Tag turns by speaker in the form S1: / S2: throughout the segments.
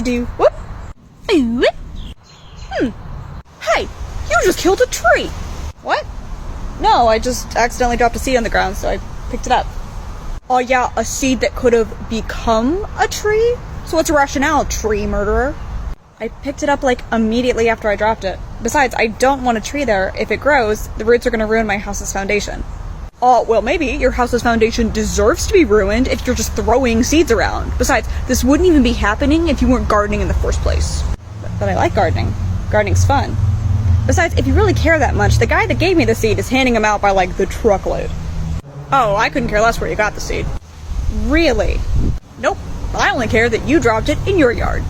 S1: Do. Whoop. Hey, you just killed a tree. What? No, I just accidentally dropped a seed on the ground, so I picked it up. Oh yeah, a seed that could have become a tree? So what's your rationale, tree murderer? I picked it up like immediately after I dropped it. Besides, I don't want a tree there. If it grows, the roots are gonna ruin my house's foundation. Oh, well maybe your house's foundation deserves to be ruined if you're just throwing seeds around. Besides, this wouldn't even be happening if you weren't gardening in the first place. But I like gardening. Gardening's fun. Besides, if you really care that much, the guy that gave me the seed is handing them out by like the truckload. Oh, I couldn't care less where you got the seed. Really? Nope. I only care that you dropped it in your yard.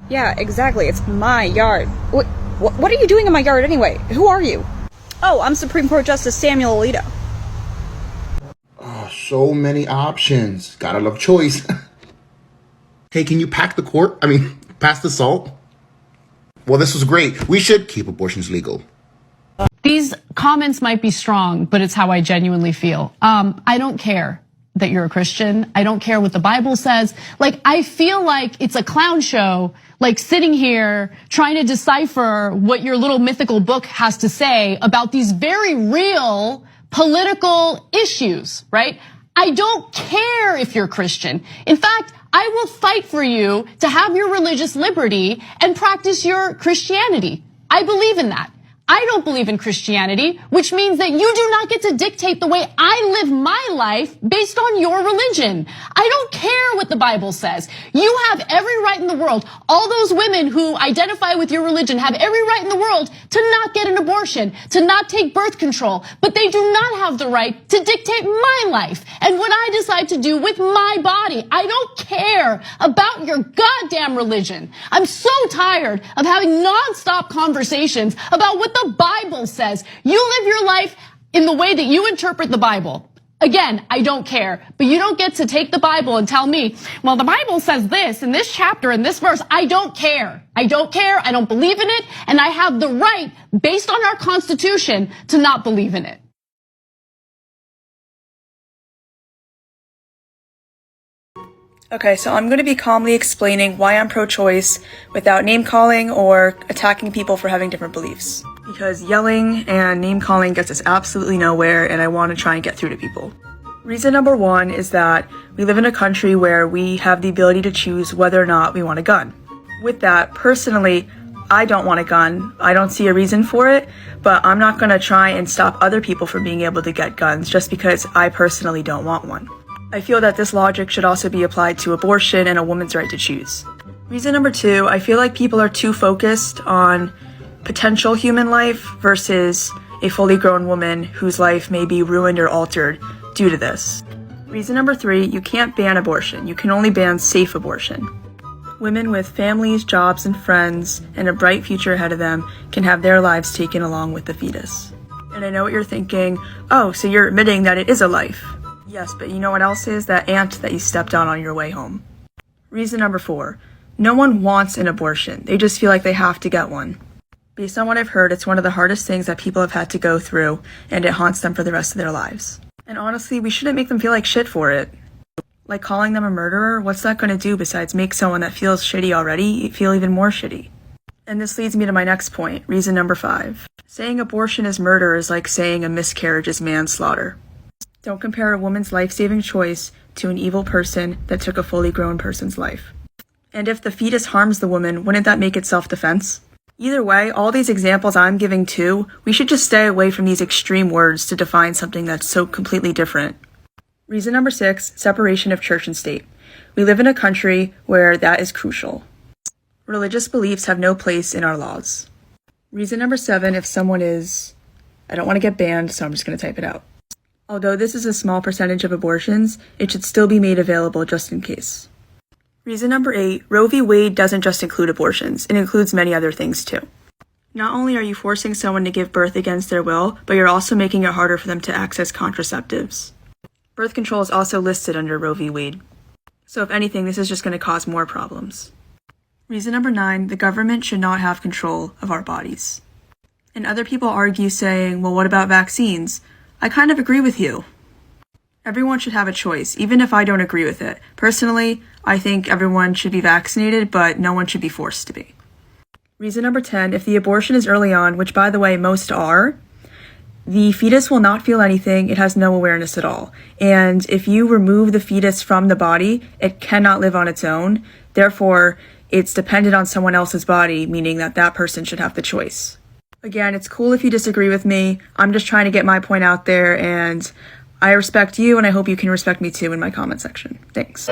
S1: Yeah, exactly. It's my yard. What are you doing in my yard anyway? Who are you? Oh, I'm Supreme Court Justice Samuel Alito.
S2: Oh, so many options. Gotta love choice. Hey, can you pass the salt? Well, this was great. We should keep abortions legal.
S3: These comments might be strong, but it's how I genuinely feel. I don't care that you're a Christian. I don't care what the Bible says. Like, I feel like it's a clown show, like sitting here trying to decipher what your little mythical book has to say about these very real political issues, right? I don't care if you're Christian. In fact, I will fight for you to have your religious liberty and practice your Christianity. I believe in that. I don't believe in Christianity, which means that you do not get to dictate the way I live my life based on your religion. I don't care what the Bible says. You have every right in the world. All those women who identify with your religion have every right in the world to not get an abortion, to not take birth control, but they do not have the right to dictate my life and what I decide to do with my body. I don't care about your goddamn religion. I'm so tired of having nonstop conversations about what the Bible says. You live your life in the way that you interpret the Bible. Again, I don't care, but you don't get to take the Bible and tell me, well, the Bible says this in this chapter, in this verse. I don't care. I don't care. I don't believe in it. And I have the right, based on our Constitution, to not believe in it.
S1: Okay, so I'm going to be calmly explaining why I'm pro-choice without name-calling or attacking people for having different beliefs. Because yelling and name-calling gets us absolutely nowhere, and I want to try and get through to people. Reason number one is that we live in a country where we have the ability to choose whether or not we want a gun. With that, personally, I don't want a gun. I don't see a reason for it, but I'm not going to try and stop other people from being able to get guns just because I personally don't want one. I feel that this logic should also be applied to abortion and a woman's right to choose. Reason number two, I feel like people are too focused on potential human life versus a fully grown woman whose life may be ruined or altered due to this. Reason number three, you can't ban abortion. You can only ban safe abortion. Women with families, jobs, and friends, and a bright future ahead of them can have their lives taken along with the fetus. And I know what you're thinking, oh, so you're admitting that it is a life. Yes, but you know what else is? That ant that you stepped on your way home. Reason number four, no one wants an abortion. They just feel like they have to get one. Based on what I've heard, it's one of the hardest things that people have had to go through, and it haunts them for the rest of their lives. And honestly, we shouldn't make them feel like shit for it. Like calling them a murderer, what's that going to do besides make someone that feels shitty already feel even more shitty? And this leads me to my next point, reason number five. Saying abortion is murder is like saying a miscarriage is manslaughter. Don't compare a woman's life-saving choice to an evil person that took a fully grown person's life. And if the fetus harms the woman, wouldn't that make it self-defense? Either way, all these examples I'm giving too, we should just stay away from these extreme words to define something that's so completely different. Reason number six, separation of church and state. We live in a country where that is crucial. Religious beliefs have no place in our laws. Reason number seven, if someone is, I don't want to get banned, so I'm just going to type it out. Although this is a small percentage of abortions, it should still be made available just in case. Reason number eight, Roe v. Wade doesn't just include abortions, it includes many other things too. Not only are you forcing someone to give birth against their will, but you're also making it harder for them to access contraceptives. Birth control is also listed under Roe v. Wade. So if anything, this is just going to cause more problems. Reason number nine, the government should not have control of our bodies. And other people argue saying, well, what about vaccines? I kind of agree with you. Everyone should have a choice, even if I don't agree with it. Personally, I think everyone should be vaccinated, but no one should be forced to be. Reason number 10, if the abortion is early on, which by the way, most are, the fetus will not feel anything. It has no awareness at all. And if you remove the fetus from the body, it cannot live on its own. Therefore, it's dependent on someone else's body, meaning that that person should have the choice. Again, it's cool if you disagree with me. I'm just trying to get my point out there, and I respect you, and I hope you can respect me too in my comment section. Thanks.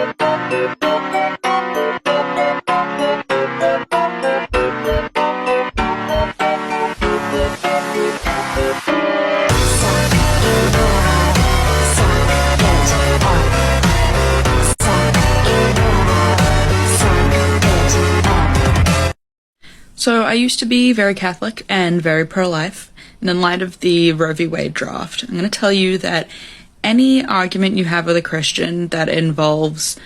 S4: So I used to be very Catholic and very pro-life, and in light of the Roe v. Wade draft, I'm going to tell you that any argument you have with a Christian that involves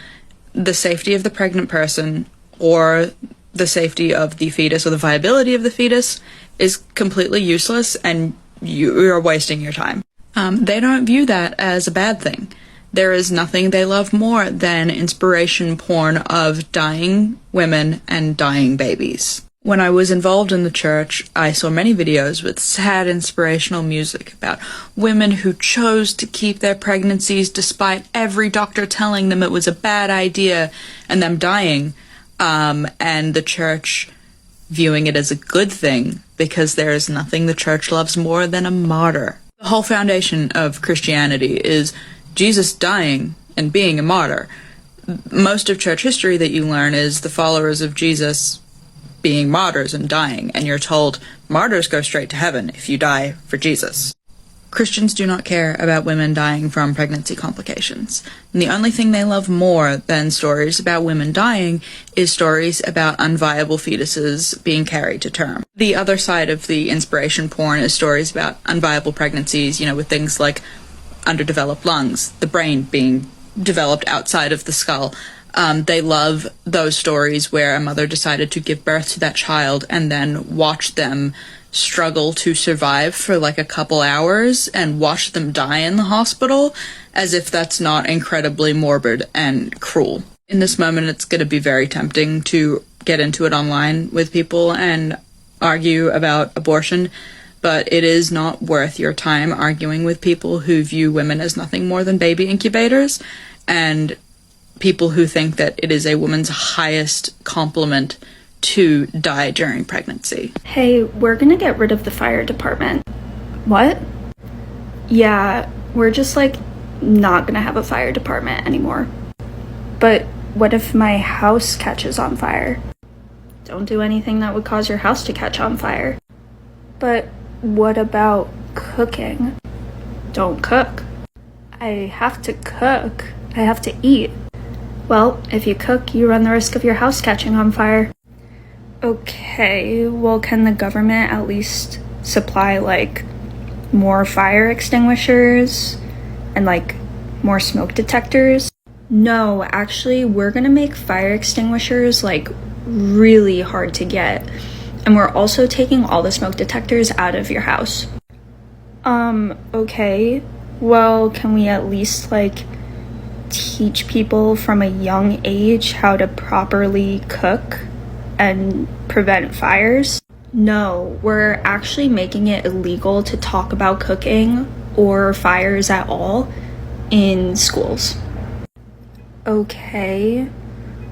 S4: the safety of the pregnant person or the safety of the fetus or the viability of the fetus is completely useless, and you're wasting your time. They don't view that as a bad thing. There is nothing they love more than inspiration porn of dying women and dying babies. When I was involved in the church, I saw many videos with sad inspirational music about women who chose to keep their pregnancies despite every doctor telling them it was a bad idea and them dying, and the church viewing it as a good thing because there is nothing the church loves more than a martyr. The whole foundation of Christianity is Jesus dying and being a martyr. Most of church history that you learn is the followers of Jesus being martyrs and dying, and you're told martyrs go straight to heaven if you die for Jesus. Christians do not care about women dying from pregnancy complications, and the only thing they love more than stories about women dying is stories about unviable fetuses being carried to term. The other side of the inspiration porn is stories about unviable pregnancies, with things like underdeveloped lungs, the brain being developed outside of the skull. They love those stories where a mother decided to give birth to that child and then watch them struggle to survive for like a couple hours and watch them die in the hospital, as if that's not incredibly morbid and cruel. In this moment, it's going to be very tempting to get into it online with people and argue about abortion, but it is not worth your time arguing with people who view women as nothing more than baby incubators, and people who think that it is a woman's highest compliment to die during pregnancy.
S5: Hey, we're gonna get rid of the fire department. What? Yeah, we're just not gonna have a fire department anymore. But what if my house catches on fire? Don't do anything that would cause your house to catch on fire. But what about cooking? Don't cook. I have to cook. I have to eat. Well, if you cook, you run the risk of your house catching on fire. Okay, well, can the government at least supply, more fire extinguishers and, more smoke detectors? No, actually, we're gonna make fire extinguishers, really hard to get. And we're also taking all the smoke detectors out of your house. Okay. Well, can we at least, teach people from a young age how to properly cook and prevent fires? No, we're actually making it illegal to talk about cooking or fires at all in schools. Okay.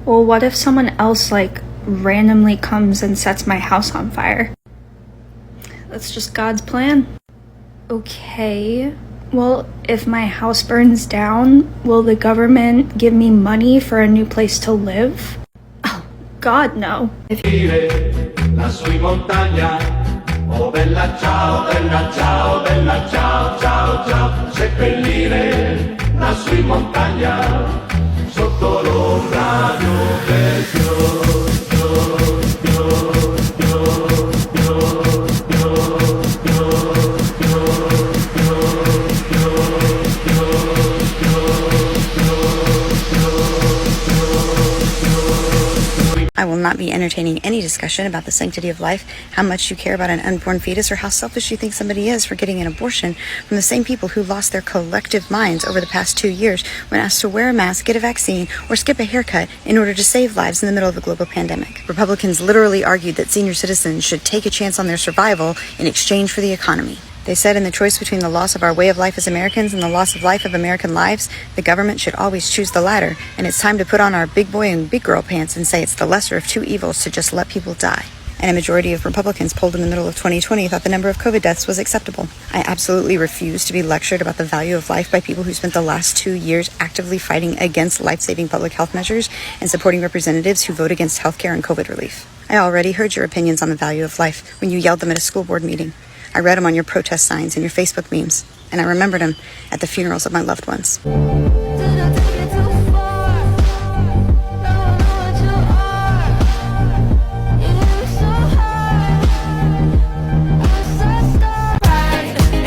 S5: Well, what if someone else, randomly comes and sets my house on fire? That's just God's plan. Okay. Well, if my house burns down, will the government give me money for a new place to live? Oh, God, no.
S6: Lassù in montagna, oh bella ciao, bella ciao, ciao, ciao, seppellire lassù in montagna, sotto l'ombra di un bel fiore.
S7: I will not be entertaining any discussion about the sanctity of life, how much you care about an unborn fetus, or how selfish you think somebody is for getting an abortion from the same people who lost their collective minds over the past 2 years when asked to wear a mask, get a vaccine, or skip a haircut in order to save lives in the middle of a global pandemic. Republicans literally argued that senior citizens should take a chance on their survival in exchange for the economy. They said in the choice between the loss of our way of life as Americans and the loss of life of American lives, the government should always choose the latter, and it's time to put on our big boy and big girl pants and say it's the lesser of two evils to just let people die. And a majority of Republicans polled in the middle of 2020 thought the number of COVID deaths was acceptable. I absolutely refuse to be lectured about the value of life by people who spent the last 2 years actively fighting against life-saving public health measures and supporting representatives who vote against healthcare and COVID relief. I already heard your opinions on the value of life when you yelled them at a school board meeting. I read them on your protest signs and your Facebook memes, and I remembered them at the funerals of my loved ones.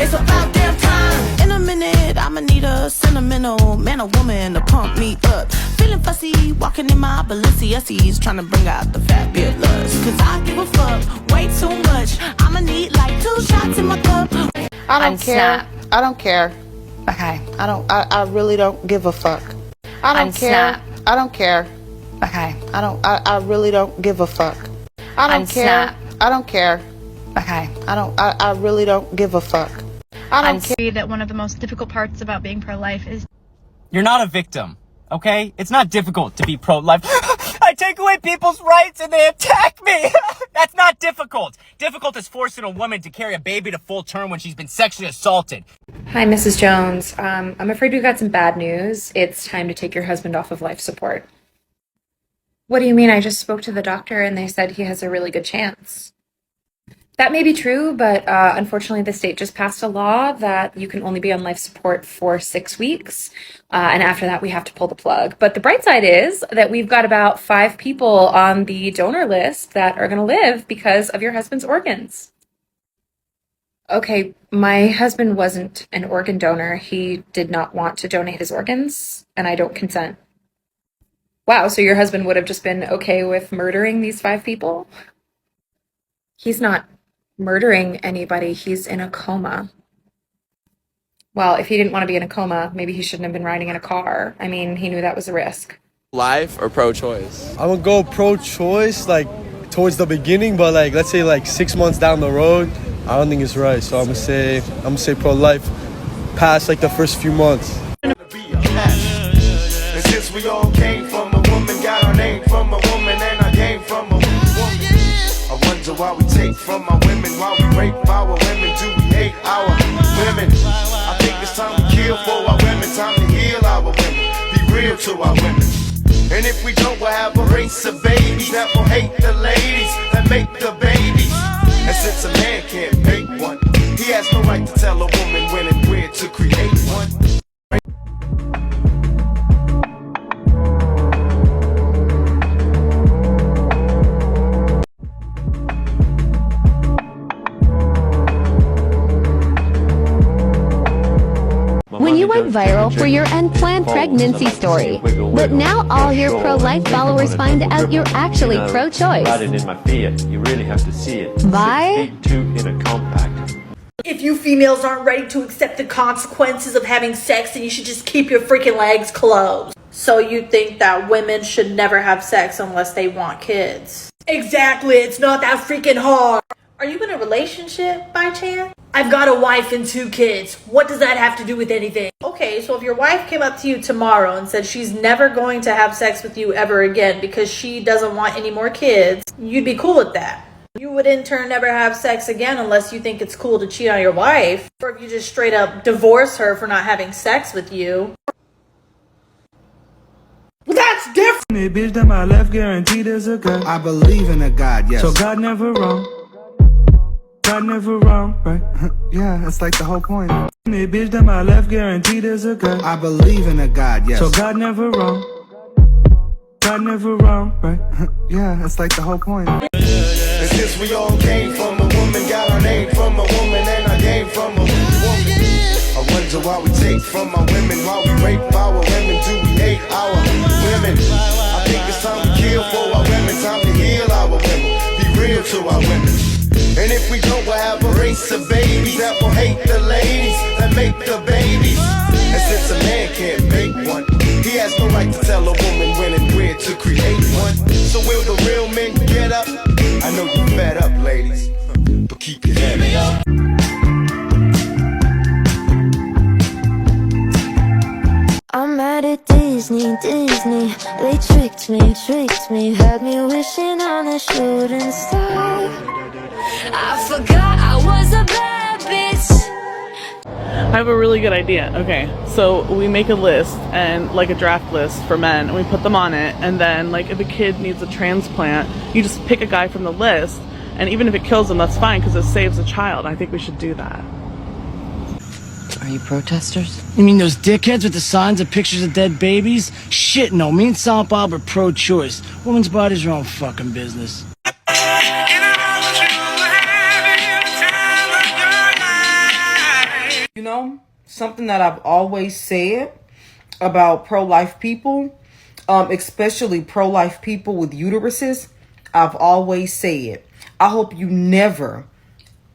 S8: It's about damn time. In a minute, I'ma need a sentimental man or woman to pump me up. Feeling fussy, walking in my Balenciennes, trying to bring out the fabulous. Cause I give a fuck way too much. I'ma need like 2 shots in my cup.
S9: I don't care. I don't care.
S7: Okay.
S9: I really don't give a fuck. I don't care. I don't care.
S7: Okay.
S9: I really don't give a fuck. I don't care. I don't care.
S7: Okay.
S9: I really don't give a fuck. I don't care.
S10: That one of the most difficult parts about being pro-life is
S11: you're not a victim, okay? It's not difficult to be pro-life. I take away people's rights and they attack me. That's not difficult. Difficult is forcing a woman to carry a baby to full term when she's been sexually assaulted.
S12: Hi, Mrs. Jones. I'm afraid we've got some bad news. It's time to take your husband off of life support. What do you mean? I just spoke to the doctor and they said he has a really good chance. That may be true, but unfortunately the state just passed a law that you can only be on life support for 6 weeks. And after that, we have to pull the plug. But the bright side is that we've got about 5 people on the donor list that are going to live because of your husband's organs. Okay, my husband wasn't an organ donor. He did not want to donate his organs, and I don't consent. Wow, so your husband would have just been okay with murdering these 5 people? He's not murdering anybody. He's in a coma. Well, if he didn't want to be in a coma, maybe he shouldn't have been riding in a car. I mean, he knew that was a risk.
S13: Life or pro-choice?
S14: I'm gonna go pro-choice, like, towards the beginning, but, like, let's say, like, 6 months down the road, I don't think it's right. So I'm gonna say pro-life past, like, the first few months.
S6: And since we all came from a woman, got our name from a woman, and I came from a woman. I wonder why we take from our women, why we rape our women, do we hate our women? I think it's time to kill for our women, time to heal our women, be real to our women. And if we don't, we'll have a race of babies that will hate the ladies that make the babies. And since a man can't make one, he has no right to tell a woman when and where to create one.
S15: When you went viral for your unplanned pregnancy story, but now all your pro-life followers find out you're actually pro-choice.
S16: In my Fiat, you really have to see it.
S15: Why?
S16: 6'8" in a compact.
S17: If you females aren't ready to accept the consequences of having sex, then you should just keep your freaking legs closed. So you think that women should never have sex unless they want kids? Exactly, it's not that freaking hard. Are you in a relationship by chance? I've got a wife and 2 kids. What does that have to do with anything? Okay, so if your wife came up to you tomorrow and said she's never going to have sex with you ever again because she doesn't want any more kids, you'd be cool with that. You would in turn never have sex again unless you think it's cool to cheat on your wife, or if you just straight up divorce her for not having sex with you. Well, that's different.
S18: Bitch, that my left guaranteed is a God.
S19: I believe in a God, yes.
S18: So God never wrong. God never wrong, right?
S19: Yeah, that's like the whole point.
S18: Bitch, that my left guaranteed is a God.
S19: I believe in a God, yes.
S18: So God never wrong. God never wrong, right?
S19: Yeah, that's like the whole point.
S6: And since we all came from a woman, got our name from a woman, and I came from a woman. I wonder why we take from our women, why we rape our women, do we hate our women? I think it's time to kill for our women, time to listen to our women. And if we don't, we'll have a race of babies that will hate the ladies that make the babies. And since a man can't make one, he has no right to tell a woman when and where to create one. So will the real men get up? I know you're fed up, ladies, but keep your head up.
S20: I'm mad at Disney, they tricked me, had me wishing on a shooting star. I forgot I was a bad bitch.
S21: I have a really good idea. Okay, so we make a list, and like a draft list for men, and we put them on it, and then like if a kid needs a transplant, you just pick a guy from the list, and even if it kills them, that's fine because it saves a child. I think we should do that.
S22: Are you protesters? You mean those dickheads with the signs and pictures of dead babies? Shit, no. Me and South Bob are pro-choice. Women's bodies are own fucking business.
S9: You know, something that I've always said about pro-life people, especially pro-life people with uteruses, I've always said, I hope you never,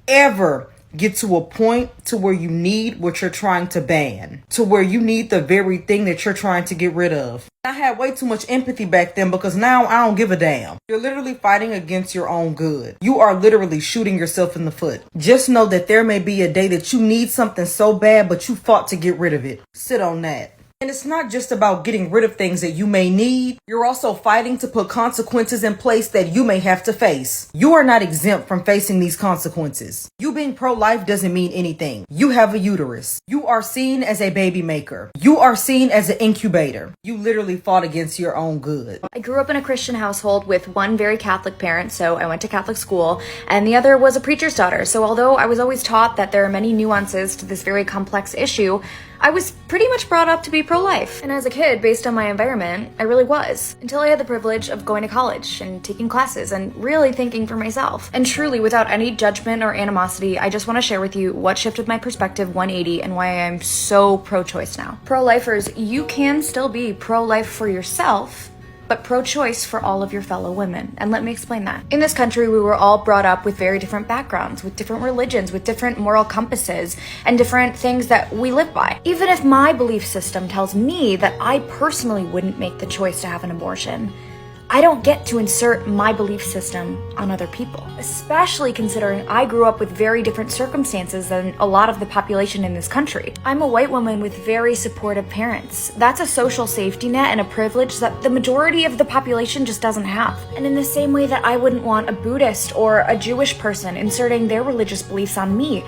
S9: ever get to a point to where you need what you're trying to ban, to where you need the very thing that you're trying to get rid of. I had way too much empathy back then because now I don't give a damn. You're literally fighting against your own good. You are literally shooting yourself in the foot. Just know that there may be a day that you need something so bad, but you fought to get rid of it. Sit on that. And it's not just about getting rid of things that you may need. You're also fighting to put consequences in place that you may have to face. You are not exempt from facing these consequences. You being pro-life doesn't mean anything. You have a uterus. You are seen as a baby maker. You are seen as an incubator. You literally fought against your own good.
S23: I grew up in a Christian household with one very Catholic parent, so I went to Catholic school, and the other was a preacher's daughter. So although I was always taught that there are many nuances to this very complex issue, I was pretty much brought up to be pro-life. And as a kid, based on my environment, I really was. Until I had the privilege of going to college and taking classes and really thinking for myself. And truly, without any judgment or animosity, I just want to share with you what shifted my perspective 180 and why I'm so pro-choice now. Pro-lifers, you can still be pro-life for yourself, but pro-choice for all of your fellow women. And let me explain that. In this country, we were all brought up with very different backgrounds, with different religions, with different moral compasses, and different things that we live by. Even if my belief system tells me that I personally wouldn't make the choice to have an abortion, I don't get to insert my belief system on other people, especially considering I grew up with very different circumstances than a lot of the population in this country. I'm a white woman with very supportive parents. That's a social safety net and a privilege that the majority of the population just doesn't have. And in the same way that I wouldn't want a Buddhist or a Jewish person inserting their religious beliefs on me,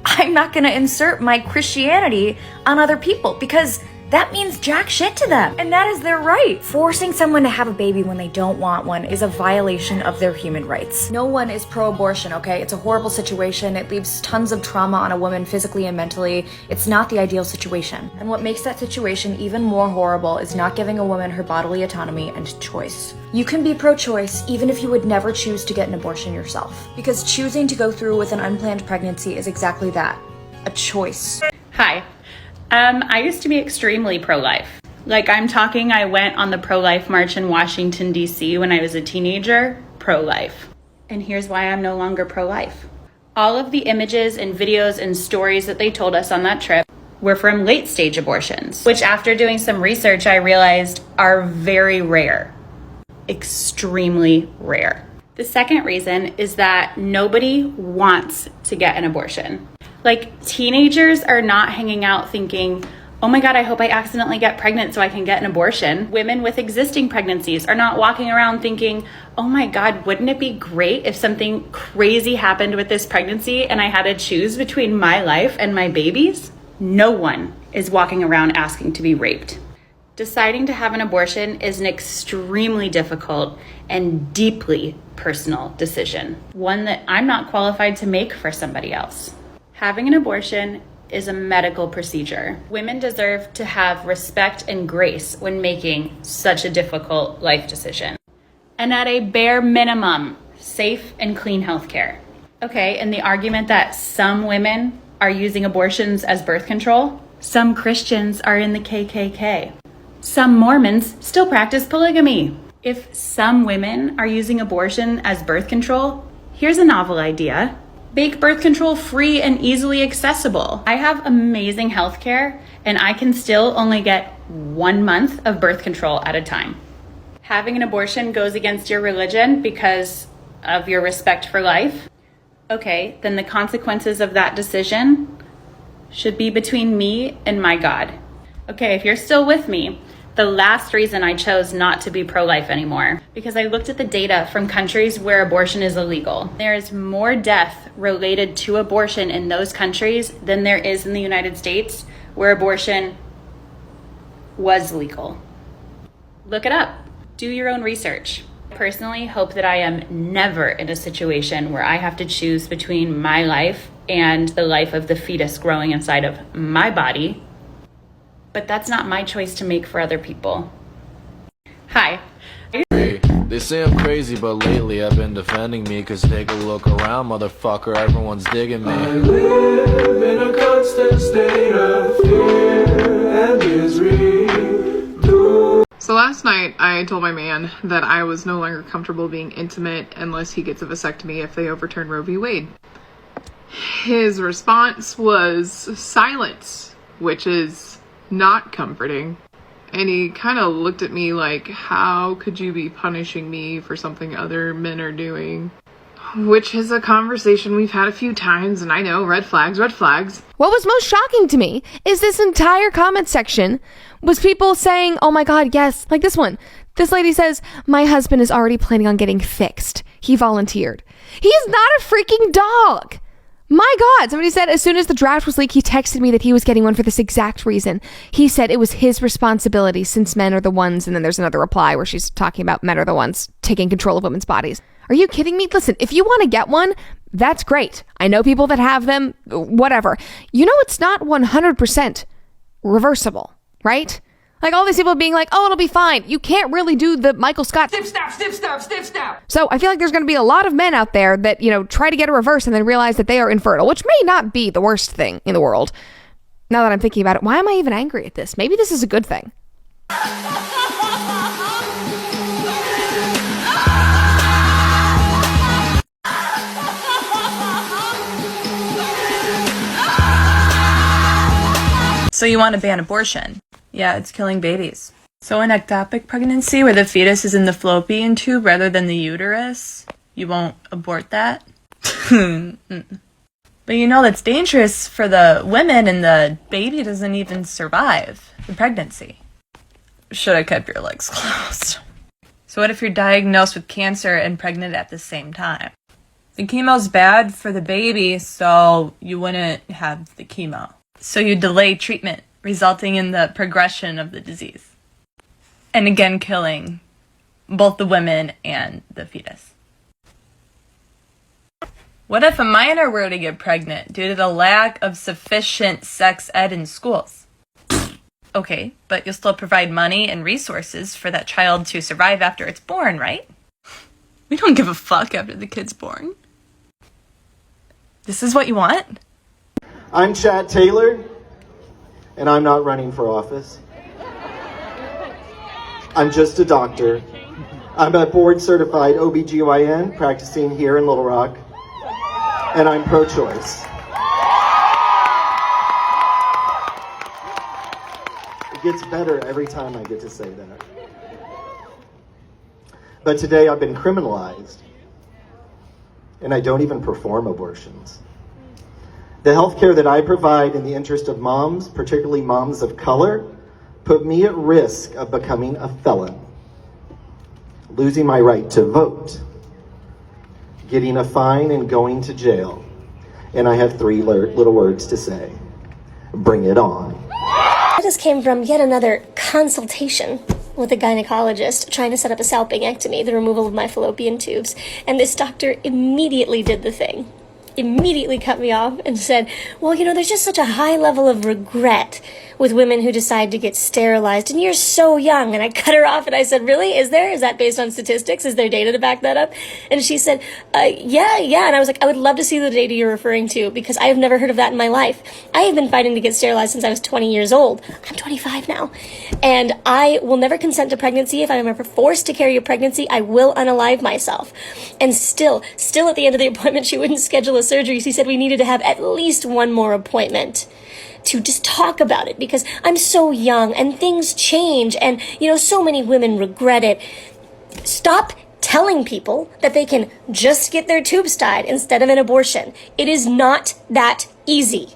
S23: I'm not gonna insert my Christianity on other people because that means jack shit to them, and that is their right. Forcing someone to have a baby when they don't want one is a violation of their human rights. No one is pro-abortion, okay? It's a horrible situation. It leaves tons of trauma on a woman physically and mentally. It's not the ideal situation. And what makes that situation even more horrible is not giving a woman her bodily autonomy and choice. You can be pro-choice even if you would never choose to get an abortion yourself, because choosing to go through with an unplanned pregnancy is exactly that, a choice.
S24: Hi. I used to be extremely pro-life. Like I went on the pro-life march in Washington, D.C. when I was a teenager, pro-life. And here's why I'm no longer pro-life. All of the images and videos and stories that they told us on that trip were from late stage abortions, which after doing some research, I realized are very rare, extremely rare. The second reason is that nobody wants to get an abortion. Like, teenagers are not hanging out thinking, oh my God, I hope I accidentally get pregnant so I can get an abortion. Women with existing pregnancies are not walking around thinking, oh my God, wouldn't it be great if something crazy happened with this pregnancy and I had to choose between my life and my baby's? No one is walking around asking to be raped. Deciding to have an abortion is an extremely difficult and deeply personal decision, one that I'm not qualified to make for somebody else. Having an abortion is a medical procedure. Women deserve to have respect and grace when making such a difficult life decision. And at a bare minimum, safe and clean healthcare. Okay, and the argument that some women are using abortions as birth control, some Christians are in the KKK. Some Mormons still practice polygamy. If some women are using abortion as birth control, Here's a novel idea. Make birth control free and easily accessible. I have amazing healthcare, and I can still only get 1 month of birth control at a time. Having an abortion goes against your religion because of your respect for life. Okay, then the consequences of that decision should be between me and my God. Okay, if you're still with me, the last reason I chose not to be pro-life anymore, because I looked at the data from countries where abortion is illegal. There is more death related to abortion in those countries than there is in the United States, where abortion was legal. Look it up. Do your own research. I personally hope that I am never in a situation where I have to choose between my life and the life of the fetus growing inside of my body. But that's not my choice to make for other people. Hi.
S13: They say I'm crazy, but lately I've been defending me. Cause take a look around, motherfucker, everyone's digging me.
S18: I live in a constant state of fear and misery.
S1: So last night, I told my man that I was no longer comfortable being intimate unless he gets a vasectomy if they overturn Roe v. Wade. His response was silence, which is not comforting. And he kind of looked at me like, how could you be punishing me for something other men are doing? Which is a conversation we've had a few times, and I know, red flags, red flags.
S2: What was most shocking to me is this entire comment section was people saying, oh my God, yes, like this one. This lady says, my husband is already planning on getting fixed. He volunteered. He is not a freaking dog. My God, somebody said as soon as the draft was leaked, he texted me that he was getting one for this exact reason. He said it was his responsibility since men are the ones, and then there's another reply where she's talking about men are the ones taking control of women's bodies. Are you kidding me? Listen, if you want to get one, that's great. I know people that have them, whatever. You know, it's not 100% reversible, right? Like all these people being like, oh, it'll be fine. You can't really do the Michael Scott. Snip, snap, snip, snap, snip, snap. So I feel like there's going to be a lot of men out there that, you know, try to get a reverse and then realize that they are infertile, which may not be the worst thing in the world. Now that I'm thinking about it, why am I even angry at this? Maybe this is a good thing.
S3: So you want to ban abortion? Yeah, it's killing babies. So an ectopic pregnancy where the fetus is in the fallopian tube rather than the uterus, you won't abort that? But you know that's dangerous for the women, and the baby doesn't even survive the pregnancy. Should have kept your legs closed. So what if you're diagnosed with cancer and pregnant at the same time? The chemo's bad for the baby, so you wouldn't have the chemo. So you delay treatment, resulting in the progression of the disease. And again, killing both the women and the fetus. What if a minor were to get pregnant due to the lack of sufficient sex ed in schools? Okay, but you'll still provide money and resources for that child to survive after it's born, right? We don't give a fuck after the kid's born. This is what you want?
S4: I'm Chad Taylor, and I'm not running for office. I'm just a doctor. I'm a board-certified OBGYN practicing here in Little Rock, and I'm pro-choice. It gets better every time I get to say that. But today I've been criminalized, and I don't even perform abortions. The healthcare that I provide in the interest of moms, particularly moms of color, put me at risk of becoming a felon, losing my right to vote, getting a fine and going to jail. And I have three little words to say. Bring it on.
S25: I just came from yet another consultation with a gynecologist trying to set up a salpingectomy, the removal of my fallopian tubes. And this doctor immediately did the thing. Immediately cut me off and said, well, you know, there's just such a high level of regret with women who decide to get sterilized, and you're so young. And I cut her off and I said, really? Is that based on statistics? Is there data to back that up? And she said, yeah. And I was like, I would love to see the data you're referring to, because I have never heard of that in my life. I have been fighting to get sterilized since I was 20 years old. I'm 25 now. And I will never consent to pregnancy. If I'm ever forced to carry a pregnancy, I will unalive myself. And still at the end of the appointment, she wouldn't schedule a surgery. She said we needed to have at least one more appointment to just talk about it, because I'm so young and things change, and so many women regret it. Stop telling people that they can just get their tubes tied instead of an abortion. It is not that easy.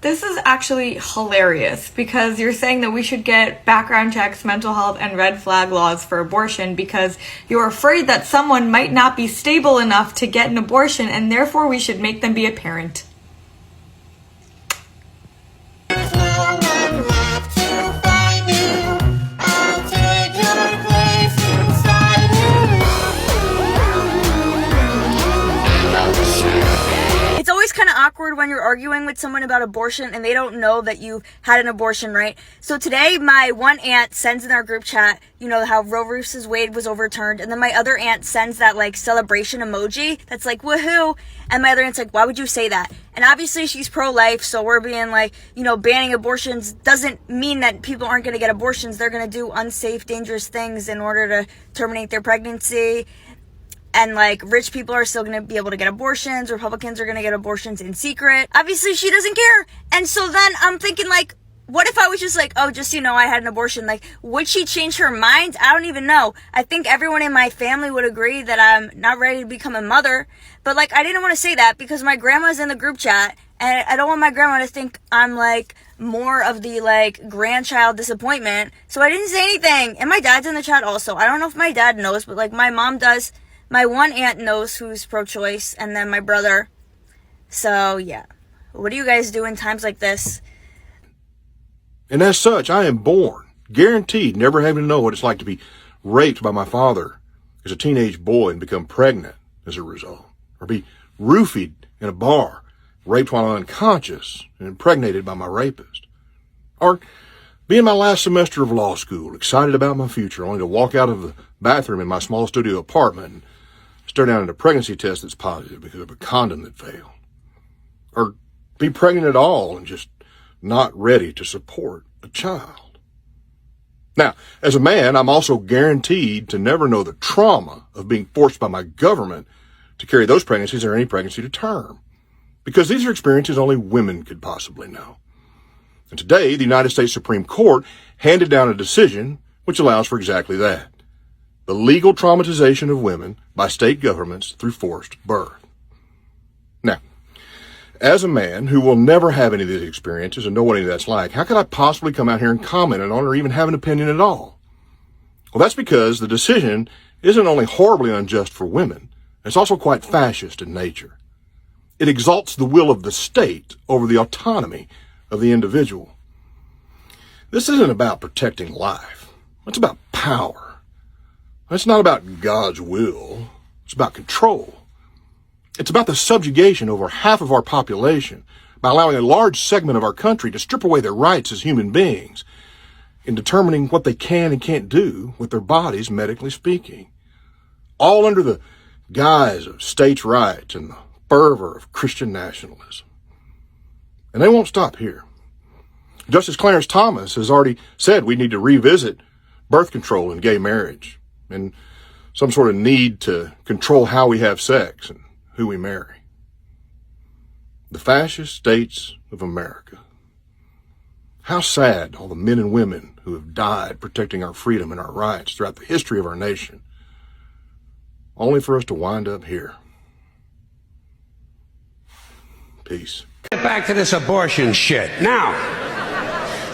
S3: This is actually hilarious, because you're saying that we should get background checks, mental health, and red flag laws for abortion because you're afraid that someone might not be stable enough to get an abortion, and therefore we should make them be a parent.
S5: It's always kind of awkward when you're arguing with someone about abortion and they don't know that you had an abortion, right? So today, my one aunt sends in our group chat, how Roe vs. Wade was overturned, and then my other aunt sends that, celebration emoji that's like, woohoo, and my other aunt's like, why would you say that? And obviously she's pro-life, so we're being like, banning abortions doesn't mean that people aren't going to get abortions. They're going to do unsafe, dangerous things in order to terminate their pregnancy. And rich people are still going to be able to get abortions. Republicans are going to get abortions in secret. Obviously, she doesn't care. And so then I'm thinking, what if I was just I had an abortion? Would she change her mind? I don't even know. I think everyone in my family would agree that I'm not ready to become a mother. But I didn't want to say that because my grandma's in the group chat. And I don't want my grandma to think I'm more of the grandchild disappointment. So I didn't say anything. And my dad's in the chat also. I don't know if my dad knows, but my mom does. My one aunt knows who's pro-choice, and then my brother. So, yeah. What do you guys do in times like this?
S7: And as such, I am born, guaranteed, never having to know what it's like to be raped by my father as a teenage boy and become pregnant as a result. Or be roofied in a bar, raped while unconscious, and impregnated by my rapist. Or be in my last semester of law school, excited about my future, only to walk out of the bathroom in my small studio apartment and stare down at a pregnancy test that's positive because of a condom that failed. Or be pregnant at all and just not ready to support a child. Now, as a man, I'm also guaranteed to never know the trauma of being forced by my government to carry those pregnancies or any pregnancy to term, because these are experiences only women could possibly know. And today, the United States Supreme Court handed down a decision which allows for exactly that. The legal traumatization of women by state governments through forced birth. Now, as a man who will never have any of these experiences and know what any of that's like, how could I possibly come out here and comment on it or even have an opinion at all? Well, that's because the decision isn't only horribly unjust for women, it's also quite fascist in nature. It exalts the will of the state over the autonomy of the individual. This isn't about protecting life. It's about power. It's not about God's will. It's about control. It's about the subjugation over half of our population by allowing a large segment of our country to strip away their rights as human beings in determining what they can and can't do with their bodies, medically speaking. All under the guise of states' rights and the fervor of Christian nationalism. And they won't stop here. Justice Clarence Thomas has already said we need to revisit birth control and gay marriage and some sort of need to control how we have sex and who we marry. The fascist states of America. How sad all the men and women who have died protecting our freedom and our rights throughout the history of our nation, only for us to wind up here. Peace.
S8: Get back to this abortion shit. Now,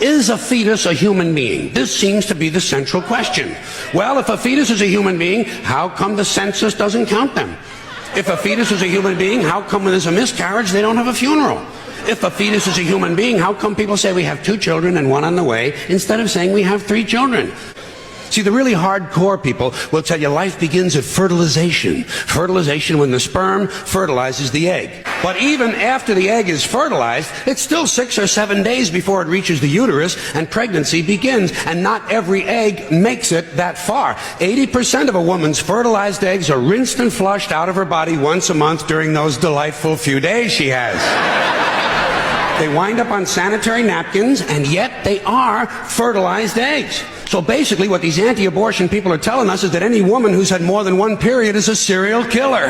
S8: is a fetus a human being? This seems to be the central question. Well, if a fetus is a human being, how come the census doesn't count them? If a fetus is a human being, how come when there's a miscarriage they don't have a funeral? If a fetus is a human being, how come people say we have 2 children and 1 on the way instead of saying we have 3 children? See, the really hardcore people will tell you life begins at fertilization. Fertilization when the sperm fertilizes the egg. But even after the egg is fertilized, it's still 6 or 7 days before it reaches the uterus and pregnancy begins. And not every egg makes it that far. 80% of a woman's fertilized eggs are rinsed and flushed out of her body once a month during those delightful few days she has. They wind up on sanitary napkins, and yet they are fertilized eggs. So basically what these anti-abortion people are telling us is that any woman who's had more than one period is a serial killer.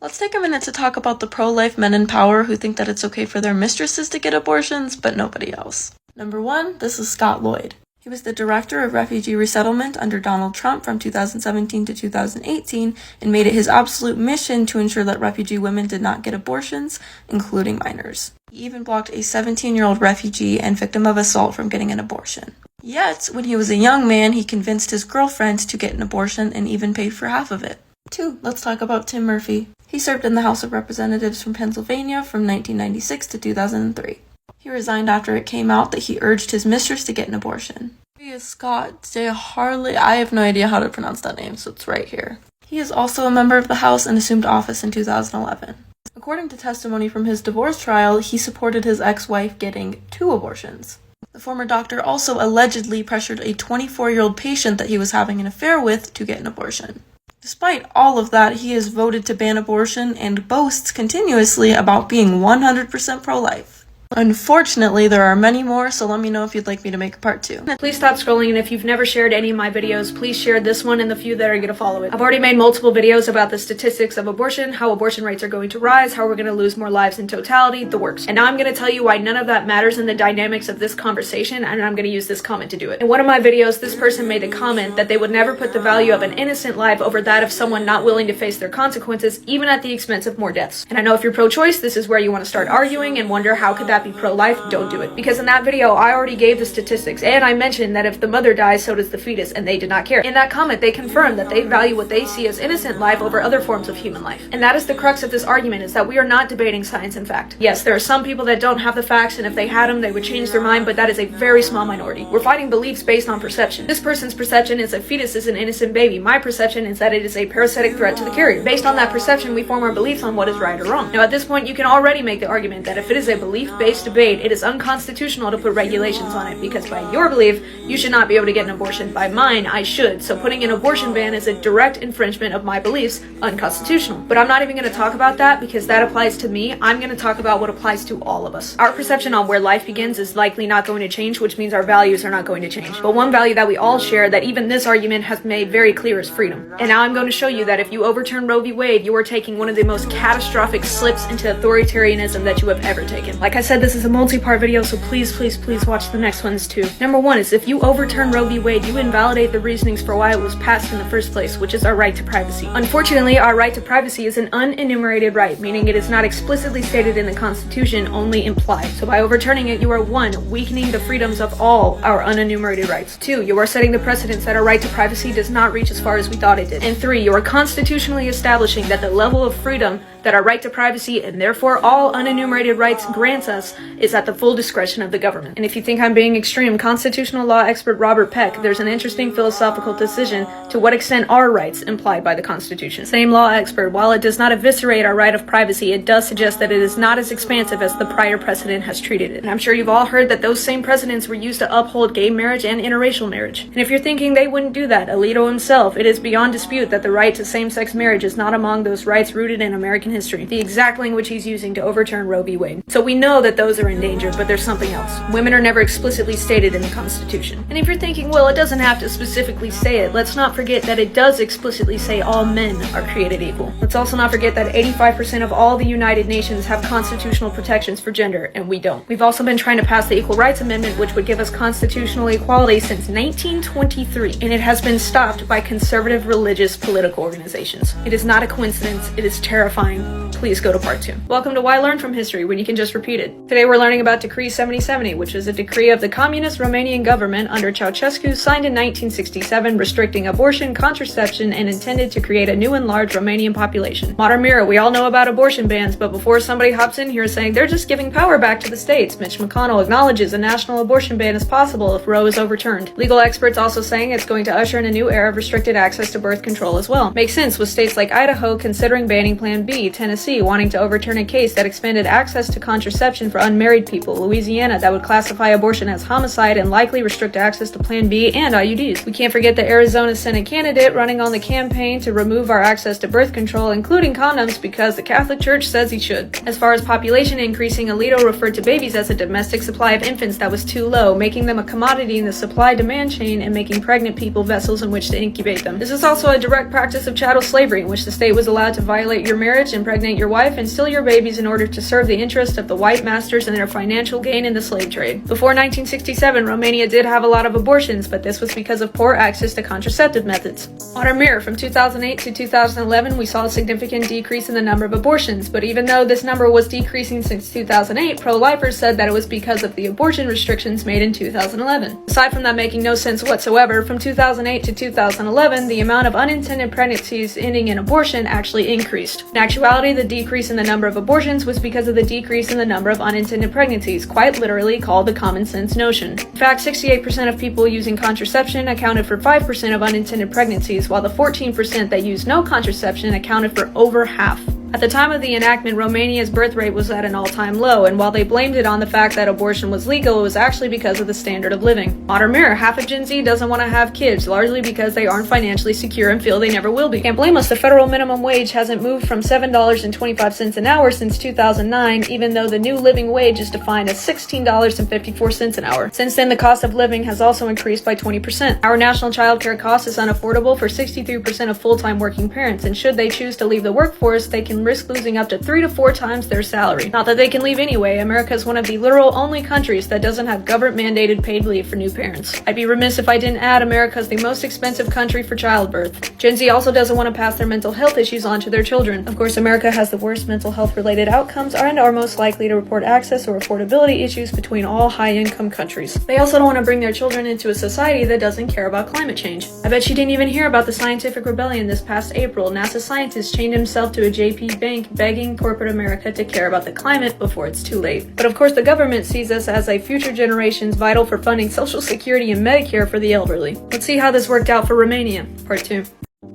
S10: Let's take a minute to talk about the pro-life men in power who think that it's okay for their mistresses to get abortions, but nobody else. Number 1, this is Scott Lloyd. He was the director of refugee resettlement under Donald Trump from 2017 to 2018 and made it his absolute mission to ensure that refugee women did not get abortions, including minors. He even blocked a 17-year-old refugee and victim of assault from getting an abortion. Yet, when he was a young man, he convinced his girlfriend to get an abortion and even paid for half of it. 2, let's talk about Tim Murphy. He served in the House of Representatives from Pennsylvania from 1996 to 2003. He resigned after it came out that he urged his mistress to get an abortion. He is Scott De Harley. I have no idea how to pronounce that name, so it's right here. He is also a member of the House and assumed office in 2011. According to testimony from his divorce trial, he supported his ex-wife getting 2 abortions. The former doctor also allegedly pressured a 24-year-old patient that he was having an affair with to get an abortion. Despite all of that, he has voted to ban abortion and boasts continuously about being 100% pro-life. Unfortunately, there are many more, so let me know if you'd like me to make a part 2.
S11: Please stop scrolling, and if you've never shared any of my videos, please share this one and the few that are going to follow it. I've already made multiple videos about the statistics of abortion, how abortion rates are going to rise, how we're going to lose more lives in totality, the works. And now I'm going to tell you why none of that matters in the dynamics of this conversation, and I'm going to use this comment to do it. In one of my videos, this person made a comment that they would never put the value of an innocent life over that of someone not willing to face their consequences, even at the expense of more deaths. And I know if you're pro-choice, this is where you want to start arguing and wonder how could that be pro-life. Don't do it. Because in that video, I already gave the statistics, and I mentioned that if the mother dies, so does the fetus, and they did not care. In that comment, they confirmed that they value what they see as innocent life over other forms of human life. And that is the crux of this argument, is that we are not debating science and fact. Yes, there are some people that don't have the facts, and if they had them, they would change their mind, but that is a very small minority. We're fighting beliefs based on perception. This person's perception is a fetus is an innocent baby. My perception is that it is a parasitic threat to the carrier. Based on that perception, we form our beliefs on what is right or wrong. Now, at this point, you can already make the argument that if it is a belief-based debate, it is unconstitutional to put regulations on it, because by your belief, you should not be able to get an abortion. By mine, I should. So putting an abortion ban is a direct infringement of my beliefs, unconstitutional. But I'm not even going to talk about that because that applies to me. I'm going to talk about what applies to all of us. Our perception on where life begins is likely not going to change, which means our values are not going to change. But one value that we all share that even this argument has made very clear is freedom. And now I'm going to show you that if you overturn Roe v. Wade, you are taking one of the most catastrophic slips into authoritarianism that you have ever taken. Like I said, this is a multi-part video, so please watch the next ones too. Number 1 is if you overturn Roe v. Wade, you invalidate the reasonings for why it was passed in the first place, which is our right to privacy. Unfortunately, our right to privacy is an unenumerated right, meaning it is not explicitly stated in the Constitution, only implied. So by overturning it, you are 1, weakening the freedoms of all our unenumerated rights. 2, you are setting the precedence that our right to privacy does not reach as far as we thought it did. And 3, you are constitutionally establishing that the level of freedom that our right to privacy and therefore all unenumerated rights grants us is at the full discretion of the government. And if you think I'm being extreme, constitutional law expert Robert Peck, there's an interesting philosophical decision to what extent are rights implied by the Constitution. Same law expert, while it does not eviscerate our right of privacy, it does suggest that it is not as expansive as the prior precedent has treated it. And I'm sure you've all heard that those same precedents were used to uphold gay marriage and interracial marriage. And if you're thinking they wouldn't do that, Alito himself, it is beyond dispute that the right to same-sex marriage is not among those rights rooted in American history, the exact language he's using to overturn Roe v. Wade. So we know that those are in danger, but there's something else. Women are never explicitly stated in the Constitution. And if you're thinking, well, it doesn't have to specifically say it, let's not forget that it does explicitly say all men are created equal. Let's also not forget that 85% of all the United Nations have constitutional protections for gender, and we don't. We've also been trying to pass the Equal Rights Amendment, which would give us constitutional equality since 1923, and it has been stopped by conservative religious political organizations. It is not a coincidence, it is terrifying. Please go to part 2. Welcome to Why Learn from History, when you can just repeat it. Today we're learning about Decree 7070, which is a decree of the communist Romanian government under Ceausescu signed in 1967 restricting abortion, contraception, and intended to create a new and large Romanian population. Modern Mirror, we all know about abortion bans, but before somebody hops in here saying they're just giving power back to the states, Mitch McConnell acknowledges a national abortion ban is possible if Roe is overturned. Legal experts also saying it's going to usher in a new era of restricted access to birth control as well. Makes sense with states like Idaho considering banning Plan B, Tennessee wanting to overturn a case that expanded access to contraception for unmarried people, Louisiana that would classify abortion as homicide and likely restrict access to Plan B and IUDs. We can't forget the Arizona Senate candidate running on the campaign to remove our access to birth control, including condoms, because the Catholic Church says he should. As far as population increasing, Alito referred to babies as a domestic supply of infants that was too low, making them a commodity in the supply-demand chain and making pregnant people vessels in which to incubate them. This is also a direct practice of chattel slavery, in which the state was allowed to violate your marriage, impregnate your wife, and steal your babies in order to serve the interest of the white masters and their financial gain in the slave trade. Before 1967, Romania did have a lot of abortions, but this was because of poor access to contraceptive methods. Modern Mirror, from 2008 to 2011, we saw a significant decrease in the number of abortions, but even though this number was decreasing since 2008, pro-lifers said that it was because of the abortion restrictions made in 2011. Aside from that making no sense whatsoever, from 2008 to 2011, the amount of unintended pregnancies ending in abortion actually increased. In actuality, the decrease in the number of abortions was because of the decrease in the number of unintended pregnancies, quite literally called the common sense notion. In fact, 68% of people using contraception accounted for 5% of unintended pregnancies, while the 14% that used no contraception accounted for over half. At the time of the enactment, Romania's birth rate was at an all-time low, and while they blamed it on the fact that abortion was legal, it was actually because of the standard of living. Modern Mirror, half of Gen Z doesn't want to have kids, largely because they aren't financially secure and feel they never will be. Can't blame us, the federal minimum wage hasn't moved from $7.25 an hour since 2009, even though the new living wage is defined as $16.54 an hour. Since then, the cost of living has also increased by 20%. Our national child care cost is unaffordable for 63% of full-time working parents, and should they choose to leave the workforce, they can risk losing up to 3 to 4 times their salary. Not that they can leave anyway, America is one of the literal only countries that doesn't have government-mandated paid leave for new parents. I'd be remiss if I didn't add America is the most expensive country for childbirth. Gen Z also doesn't want to pass their mental health issues on to their children. Of course, America has the worst mental health-related outcomes and are most likely to report access or affordability issues between all high-income countries. They also don't want to bring their children into a society that doesn't care about climate change. I bet you didn't even hear about the scientific rebellion this past April. NASA scientist chained himself to a JP bank begging corporate America to care about the climate before it's too late. But of course the government sees us as a future generations vital for funding Social Security and Medicare for the elderly. Let's see how this worked out for Romania. Part 2.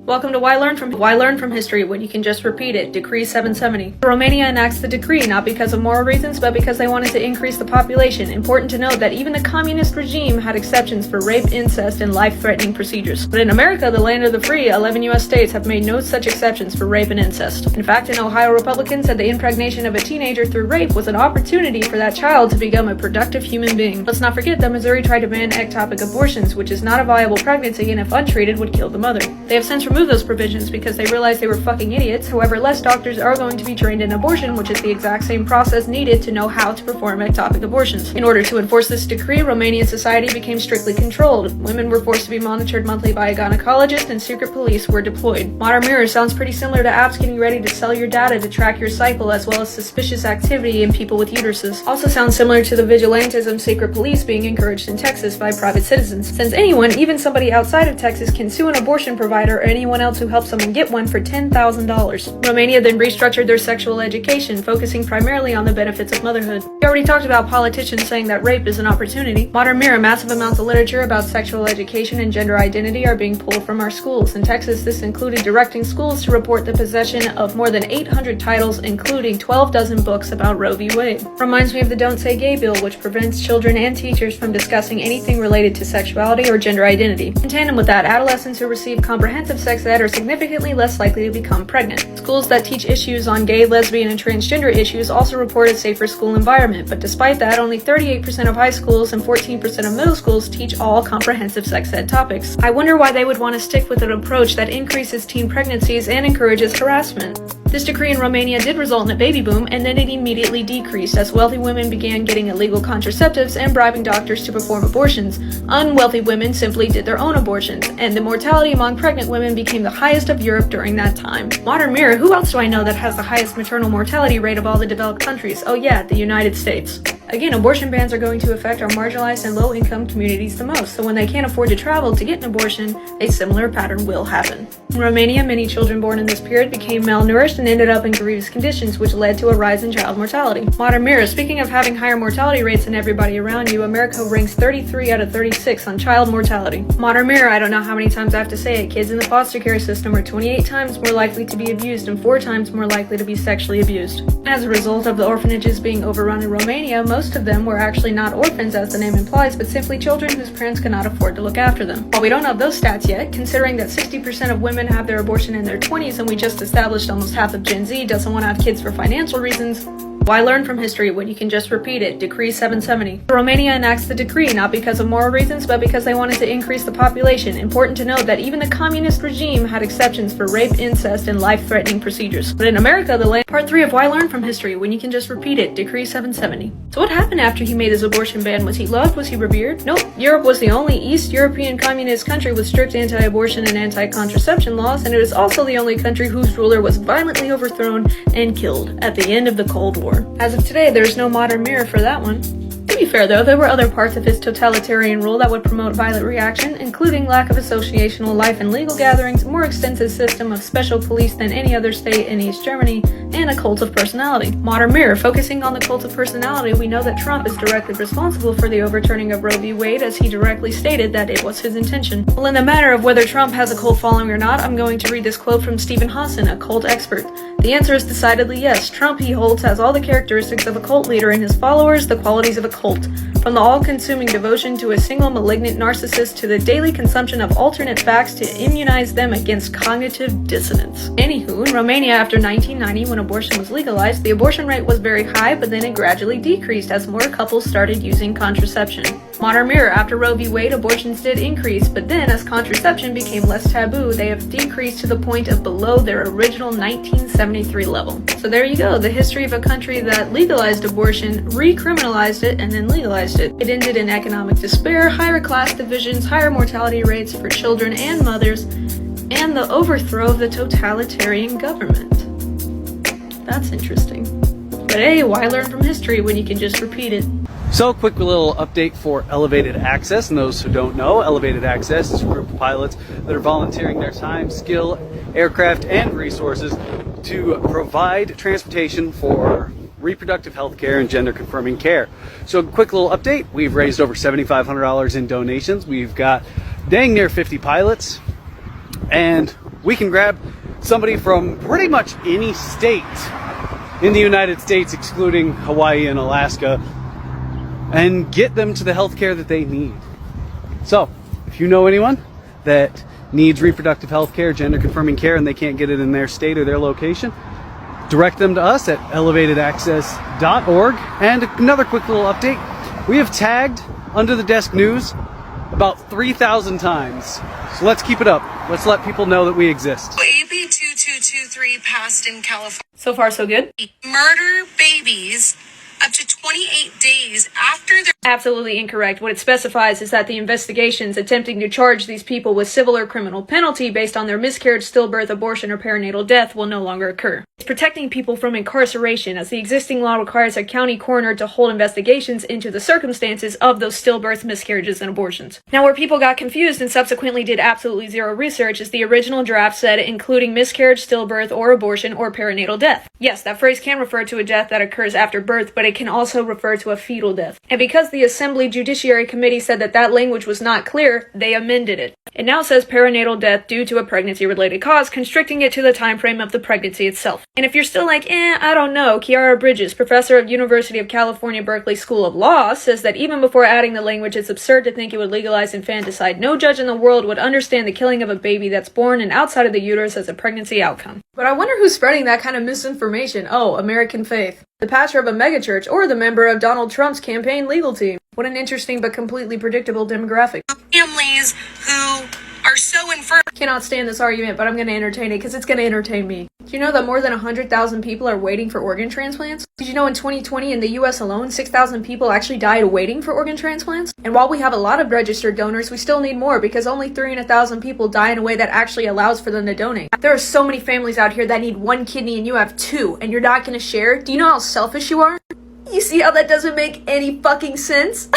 S11: Welcome to Why Learn from History when you can just repeat it. Decree 770. Romania enacts the decree not because of moral reasons, but because they wanted to increase the population. Important to note that even the communist regime had exceptions for rape, incest, and life-threatening procedures. But in America, the land of the free, 11 U.S. states have made no such exceptions for rape and incest. In fact, in Ohio, Republicans said the impregnation of a teenager through rape was an opportunity for that child to become a productive human being. Let's not forget that Missouri tried to ban ectopic abortions, which is not a viable pregnancy and if untreated would kill the mother. They have since remove those provisions because they realized they were fucking idiots. However, less doctors are going to be trained in abortion, which is the exact same process needed to know how to perform ectopic abortions. In order to enforce this decree, Romanian society became strictly controlled. Women were forced to be monitored monthly by a gynecologist and secret police were deployed. Modern Mirror sounds pretty similar to apps getting ready to sell your data to track your cycle as well as suspicious activity in people with uteruses. Also sounds similar to the vigilantism secret police being encouraged in Texas by private citizens, since anyone, even somebody outside of Texas, can sue an abortion provider or anyone else who helps someone get one for $10,000. Romania then restructured their sexual education, focusing primarily on the benefits of motherhood. We already talked about politicians saying that rape is an opportunity. Modern Mirror, massive amounts of literature about sexual education and gender identity are being pulled from our schools. In Texas, this included directing schools to report the possession of more than 800 titles, including 12 dozen books about Roe v. Wade. Reminds me of the Don't Say Gay bill, which prevents children and teachers from discussing anything related to sexuality or gender identity. In tandem with that, adolescents who receive comprehensive sex ed are significantly less likely to become pregnant. Schools that teach issues on gay, lesbian, and transgender issues also report a safer school environment, but despite that, only 38% of high schools and 14% of middle schools teach all comprehensive sex ed topics. I wonder why they would want to stick with an approach that increases teen pregnancies and encourages harassment. This decree in Romania did result in a baby boom, and then it immediately decreased as wealthy women began getting illegal contraceptives and bribing doctors to perform abortions. Unwealthy women simply did their own abortions, and the mortality among pregnant women became the highest of Europe during that time. Modern mirror, who else do I know that has the highest maternal mortality rate of all the developed countries? Oh yeah, the United States. Again, abortion bans are going to affect our marginalized and low-income communities the most, so when they can't afford to travel to get an abortion, a similar pattern will happen. In Romania, many children born in this period became malnourished and ended up in grievous conditions, which led to a rise in child mortality. Modern mirror, speaking of having higher mortality rates than everybody around you, America ranks 33 out of 36 on child mortality. Modern mirror, I don't know how many times I have to say it, kids in the foster care system are 28 times more likely to be abused and 4 times more likely to be sexually abused. As a result of the orphanages being overrun in Romania, most of them were actually not orphans as the name implies, but simply children whose parents could not afford to look after them. While we don't have those stats yet, considering that 60% of women have their abortion in their 20s and we just established almost half of Gen Z doesn't want to have kids for financial reasons, why learn from history when you can just repeat it? Decree 770. Romania enacts the decree not because of moral reasons, but because they wanted to increase the population. Important to note that even the communist regime had exceptions for rape, incest, and life-threatening procedures. But in America, the land. Part 3 of why learn from history when you can just repeat it? Decree 770. So what happened after he made his abortion ban? Was he loved? Was he revered? Nope. Europe was the only East European communist country with strict anti-abortion and anti-contraception laws, and it is also the only country whose ruler was violently overthrown and killed at the end of the Cold War. As of today, there's no modern mirror for that one. To be fair though, there were other parts of his totalitarian rule that would promote violent reaction, including lack of associational life and legal gatherings, a more extensive system of special police than any other state in East Germany, and a cult of personality. Modern mirror, focusing on the cult of personality, we know that Trump is directly responsible for the overturning of Roe v. Wade, as he directly stated that it was his intention. Well, in the matter of whether Trump has a cult following or not, I'm going to read this quote from Stephen Hassan, a cult expert. The answer is decidedly yes. Trump, he holds, has all the characteristics of a cult leader in his followers, the qualities of a cult. From the all-consuming devotion to a single malignant narcissist to the daily consumption of alternate facts to immunize them against cognitive dissonance. Anywho, in Romania after 1990, when abortion was legalized, the abortion rate was very high, but then it gradually decreased as more couples started using contraception. Modern mirror, after Roe v. Wade, abortions did increase, but then as contraception became less taboo, they have decreased to the point of below their original 1973 level. So there you go, the history of a country that legalized abortion, recriminalized it, and then legalized it. It ended in economic despair, higher class divisions, higher mortality rates for children and mothers, and the overthrow of the totalitarian government. That's interesting. But hey, why learn from history when you can just repeat it?
S12: So, quick little update for Elevated Access. And those who don't know, Elevated Access is a group of pilots that are volunteering their time, skill, aircraft, and resources to provide transportation for reproductive health care and gender confirming care. So, a quick little update. We've raised over $7,500 in donations. We've got dang near 50 pilots. And we can grab somebody from pretty much any state in the United States, excluding Hawaii and Alaska, and get them to the health care that they need. So, if you know anyone that needs reproductive health care, gender confirming care, and they can't get it in their state or their location, direct them to us at elevatedaccess.org. And another quick little update. We have tagged Under the Desk News about 3,000 times. So let's keep it up. Let's let people know that we exist.
S14: AB 2223 passed in California.
S11: So far, so good.
S14: Murder babies up to 28 days after their...
S11: Absolutely incorrect. What it specifies is that the investigations attempting to charge these people with civil or criminal penalty based on their miscarriage, stillbirth, abortion, or perinatal death will no longer occur. It's protecting people from incarceration, as the existing law requires a county coroner to hold investigations into the circumstances of those stillbirths, miscarriages, and abortions. Now, where people got confused and subsequently did absolutely zero research is the original draft said including miscarriage, stillbirth, or abortion, or perinatal death. Yes, that phrase can refer to a death that occurs after birth, but it can also refer to a fetal death. And because the Assembly Judiciary Committee said that that language was not clear, they amended it. It now says perinatal death due to a pregnancy-related cause, constricting it to the time frame of the pregnancy itself. And if you're still like, I don't know, Kiara Bridges, professor of University of California, Berkeley School of Law, says that even before adding the language, it's absurd to think it would legalize infanticide. No judge in the world would understand the killing of a baby that's born and outside of the uterus as a pregnancy outcome. But I wonder who's spreading that kind of misinformation. Oh, American Faith, the pastor of a megachurch, or the member of Donald Trump's campaign legal team. What an interesting but completely predictable demographic.
S14: Families who are so infirm.
S11: Cannot stand this argument, but I'm going to entertain it because it's going to entertain me. Do you know that more than 100,000 people are waiting for organ transplants? Did you know in 2020 in the US alone, 6,000 people actually died waiting for organ transplants? And while we have a lot of registered donors, we still need more because only 3 in 1,000 people die in a way that actually allows for them to donate. There are so many families out here that need 1 kidney and you have 2 and you're not gonna share. Do you know how selfish you are? You see how that doesn't make any fucking sense?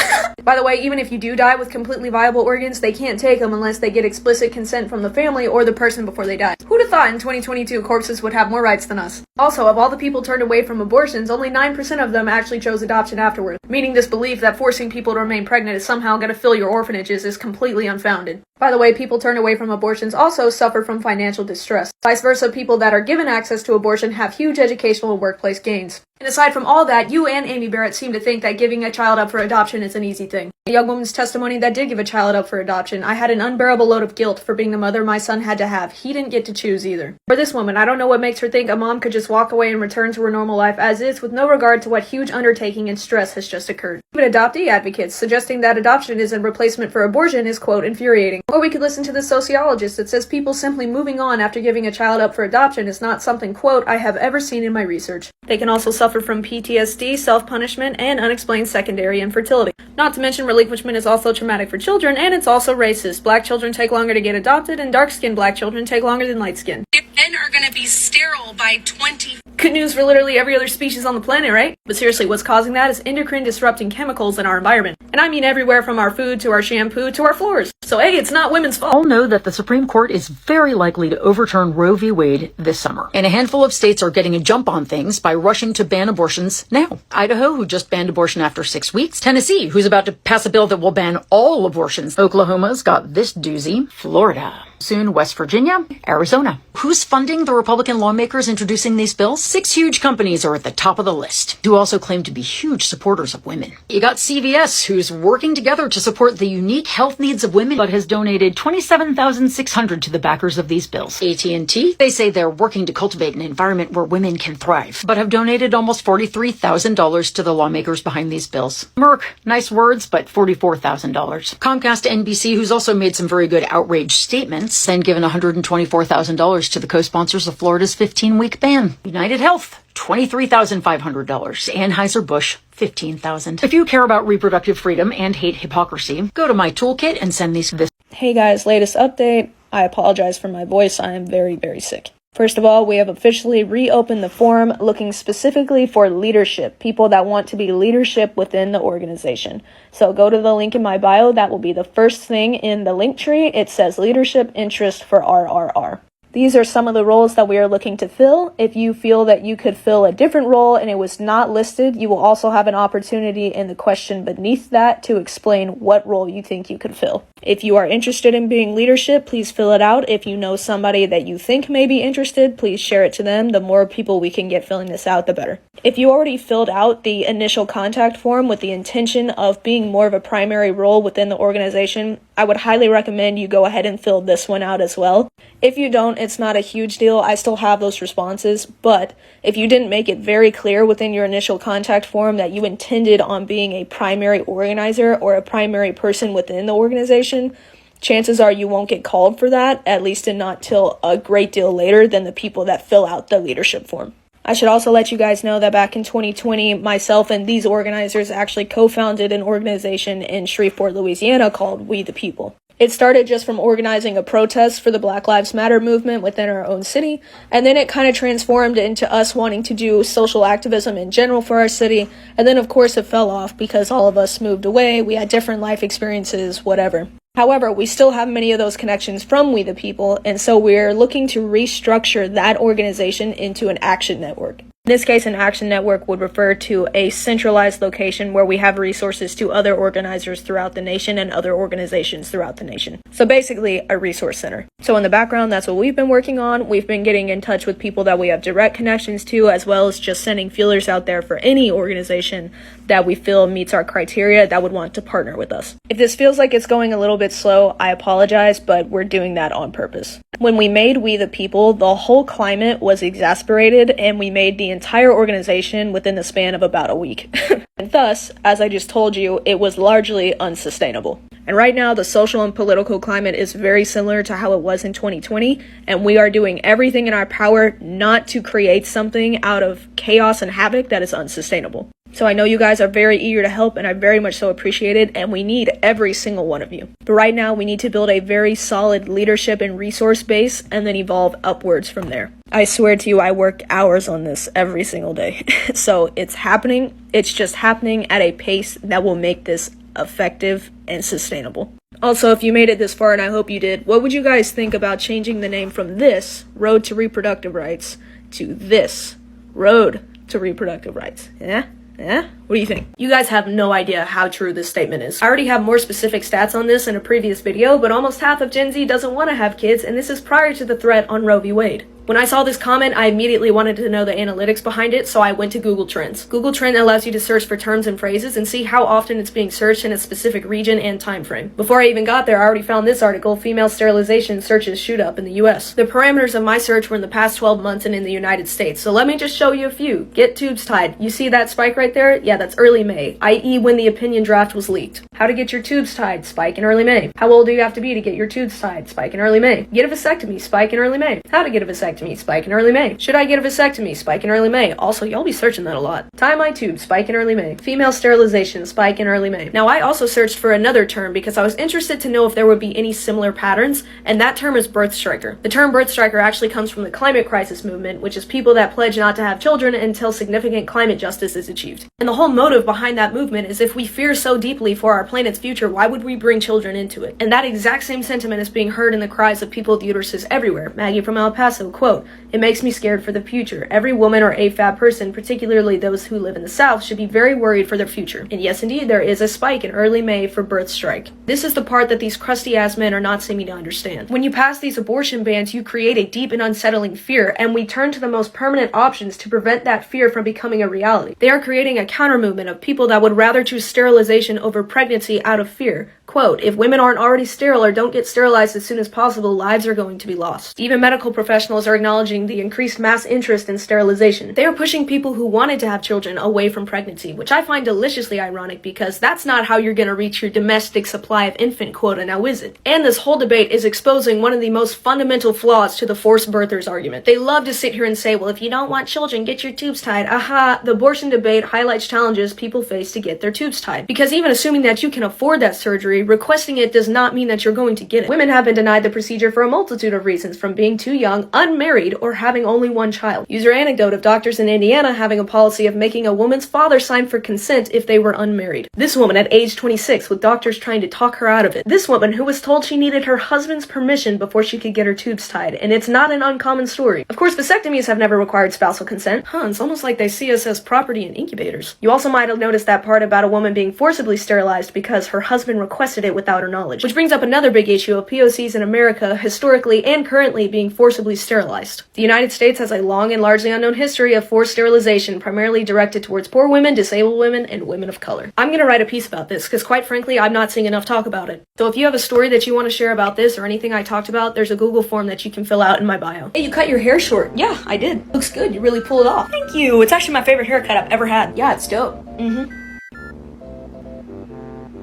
S11: By the way, even if you do die with completely viable organs, they can't take them unless they get explicit consent from the family or the person before they die. Who'd have thought in 2022 corpses would have more rights than us? Also, of all the people turned away from abortions, only 9% of them actually chose adoption afterward, meaning this belief that forcing people to remain pregnant is somehow going to fill your orphanages is completely unfounded. By the way, people turned away from abortions also suffer from financial distress. Vice versa, people that are given access to abortion have huge educational and workplace gains. And aside from all that, you and Amy Barrett seem to think that giving a child up for adoption is an easy thing. A young woman's testimony that did give a child up for adoption, I had an unbearable load of guilt for being the mother my son had to have. He didn't get to choose either. For this woman, I don't know what makes her think a mom could just walk away and return to her normal life as is with no regard to what huge undertaking and stress has just occurred. Even adoptee advocates suggesting that adoption is a replacement for abortion is, quote, infuriating. Or we could listen to the sociologist that says people simply moving on after giving a child up for adoption is not something, quote, I have ever seen in my research. They can also suffer from PTSD, self-punishment, and unexplained secondary infertility. Not to mention relinquishment is also traumatic for children, and it's also racist. Black children take longer to get adopted, and dark-skinned black children take longer than light-skinned.
S14: Men are gonna be sterile by 20.
S11: Good news for literally every other species on the planet, right? But seriously, what's causing that is endocrine disrupting chemicals in our environment. And I mean everywhere from our food to our shampoo to our floors. So hey, it's not women's fault.
S6: All know that the Supreme Court is very likely to overturn Roe v. Wade this summer. And a handful of states are getting a jump on things by rushing to ban abortions now. Idaho, who just banned abortion after 6 weeks. Tennessee, who's about to pass a bill that will ban all abortions. Oklahoma's got this doozy. Florida. Soon West Virginia, Arizona. Who's funding the Republican lawmakers introducing these bills? 6 huge companies are at the top of the list, who also claim to be huge supporters of women. You got CVS, who's working together to support the unique health needs of women, but has donated $27,600 to the backers of these bills. AT&T, they say they're working to cultivate an environment where women can thrive, but have donated almost $43,000 to the lawmakers behind these bills. Merck, nice words, but $44,000. Comcast NBC, who's also made some very good outrage statements, then given $124,000 to the co-sponsors of Florida's 15-week ban. United Health, $23,500. Anheuser-Busch, $15,000. If you care about reproductive freedom and hate hypocrisy, go to my toolkit and send these this.
S11: Hey guys, latest update. I apologize for my voice. I am very, very sick. First of all, we have officially reopened the forum looking specifically for leadership, people that want to be leadership within the organization. So go to the link in my bio. That will be the first thing in the link tree. It says leadership interest for RRR. These are some of the roles that we are looking to fill. If you feel that you could fill a different role and it was not listed, you will also have an opportunity in the question beneath that to explain what role you think you could fill. If you are interested in being leadership, please fill it out. If you know somebody that you think may be interested, please share it to them. The more people we can get filling this out, the better. If you already filled out the initial contact form with the intention of being more of a primary role within the organization, I would highly recommend you go ahead and fill this one out as well. If you don't, it's not a huge deal. I still have those responses, but if you didn't make it very clear within your initial contact form that you intended on being a primary organizer or a primary person within the organization, chances are you won't get called for that, at least not till a great deal later than the people that fill out the leadership form. I should also let you guys know that back in 2020, myself and these organizers actually co-founded an organization in Shreveport, Louisiana called We the People. It started just from organizing a protest for the Black Lives Matter movement within our own city, and then it kind of transformed into us wanting to do social activism in general for our city, and then of course it fell off because all of us moved away, we had different life experiences, whatever. However, we still have many of those connections from We the People, and so we're looking to restructure that organization into an action network. In this case, an action network would refer to a centralized location where we have resources to other organizers throughout the nation and other organizations throughout the nation. So basically, a resource center. So in the background, that's what we've been working on. We've been getting in touch with people that we have direct connections to, as well as just sending feelers out there for any organization that we feel meets our criteria that would want to partner with us. If this feels like it's going a little bit slow, I apologize, but we're doing that on purpose. When we made We the People, the whole climate was exasperated, and we made the entire organization within the span of about a week. And thus, as I just told you, it was largely unsustainable. And right now, the social and political climate is very similar to how it was in 2020, and we are doing everything in our power not to create something out of chaos and havoc that is unsustainable. So I know you guys are very eager to help, and I very much so appreciate it, and we need every single one of you. But right now, we need to build a very solid leadership and resource base, and then evolve upwards from there. I swear to you, I work hours on this every single day. So it's happening. It's just happening at a pace that will make this effective and sustainable. Also, if you made it this far, and I hope you did, what would you guys think about changing the name from this, Road to Reproductive Rights, to this, Road to Reproductive Rights? Yeah? Yeah? What do you think? You guys have no idea how true this statement is. I already have more specific stats on this in a previous video, but almost half of Gen Z doesn't want to have kids, and this is prior to the threat on Roe v. Wade. When I saw this comment, I immediately wanted to know the analytics behind it, so I went to Google Trends. Google Trend allows you to search for terms and phrases and see how often it's being searched in a specific region and time frame. Before I even got there, I already found this article, female sterilization searches shoot up in the US. The parameters of my search were in the past 12 months and in the United States, so let me just show you a few. Get tubes tied. You see that spike right there? Yeah, that's early May, i.e. when the opinion draft was leaked. How to get your tubes tied? Spike in early May. How old do you have to be to get your tubes tied? Spike in early May. Get a vasectomy? Spike in early May. How to get a vasectomy? Spike in early May. Should I get a vasectomy? Spike in early May. Also, y'all be searching that a lot. Tie my tube? Spike in early May. Female sterilization? Spike in early May. Now, I also searched for another term because I was interested to know if there would be any similar patterns, and that term is birth striker. The term birth striker actually comes from the climate crisis movement, which is people that pledge not to have children until significant climate justice is achieved. And the whole motive behind that movement is if we fear so deeply for our planet's future, why would we bring children into it? And that exact same sentiment is being heard in the cries of people with uteruses everywhere. Maggie from El Paso, quote, "It makes me scared for the future. Every woman or AFAB person, particularly those who live in the South, should be very worried for their future." And yes, indeed, there is a spike in early May for birth strike. This is the part that these crusty-ass men are not seeming to understand. When you pass these abortion bans, you create a deep and unsettling fear, and we turn to the most permanent options to prevent that fear from becoming a reality. They are creating a counter-movement of people that would rather choose sterilization over pregnancy out of fear. Quote, "If women aren't already sterile or don't get sterilized as soon as possible, lives are going to be lost." Even medical professionals are acknowledging the increased mass interest in sterilization. They are pushing people who wanted to have children away from pregnancy, which I find deliciously ironic because that's not how you're going to reach your domestic supply of infant quota, now is it? And this whole debate is exposing one of the most fundamental flaws to the forced birthers argument. They love to sit here and say, well, if you don't want children, get your tubes tied. Aha, the abortion debate highlights challenges people face to get their tubes tied. Because even assuming that you can afford that surgery, requesting it does not mean that you're going to get it. Women have been denied the procedure for a multitude of reasons, from being too young, unmarried, or having only one child. Use your anecdote of doctors in Indiana having a policy of making a woman's father sign for consent if they were unmarried. This woman at age 26 with doctors trying to talk her out of it. This woman who was told she needed her husband's permission before she could get her tubes tied, and it's not an uncommon story. Of course, vasectomies have never required spousal consent. It's almost like they see us as property in incubators. You also might have noticed that part about a woman being forcibly sterilized because her husband requested it without her knowledge. Which brings up another big issue of POCs in America historically and currently being forcibly sterilized. The United States has a long and largely unknown history of forced sterilization, primarily directed towards poor women, disabled women, and women of color. I'm gonna write a piece about this because quite frankly, I'm not seeing enough talk about it. So if you have a story that you want to share about this or anything I talked about, there's a Google form that you can fill out in my bio. Hey, you cut your hair short. Yeah, I did. Looks good. You really pull it off. Thank you. It's actually my favorite haircut I've ever had. Yeah, it's dope.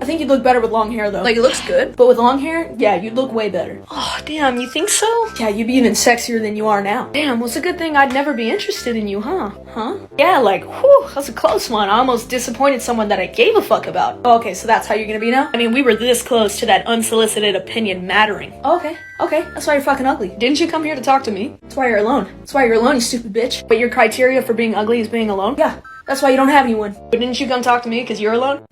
S11: I think you'd look better with long hair though. Like, it looks good, but with long hair, yeah, you'd look way better. Oh, damn, you think so? Yeah, you'd be even sexier than you are now. Damn, well, it's a good thing I'd never be interested in you, huh? Yeah, like, whew, that's a close one. I almost disappointed someone that I gave a fuck about. Oh, okay, so that's how you're gonna be now? I mean, we were this close to that unsolicited opinion mattering. Oh, okay, that's why you're fucking ugly. Didn't you come here to talk to me? That's why you're alone. That's why you're alone, you stupid bitch. But your criteria for being ugly is being alone? Yeah, that's why you don't have anyone. But didn't you come talk to me because you're alone?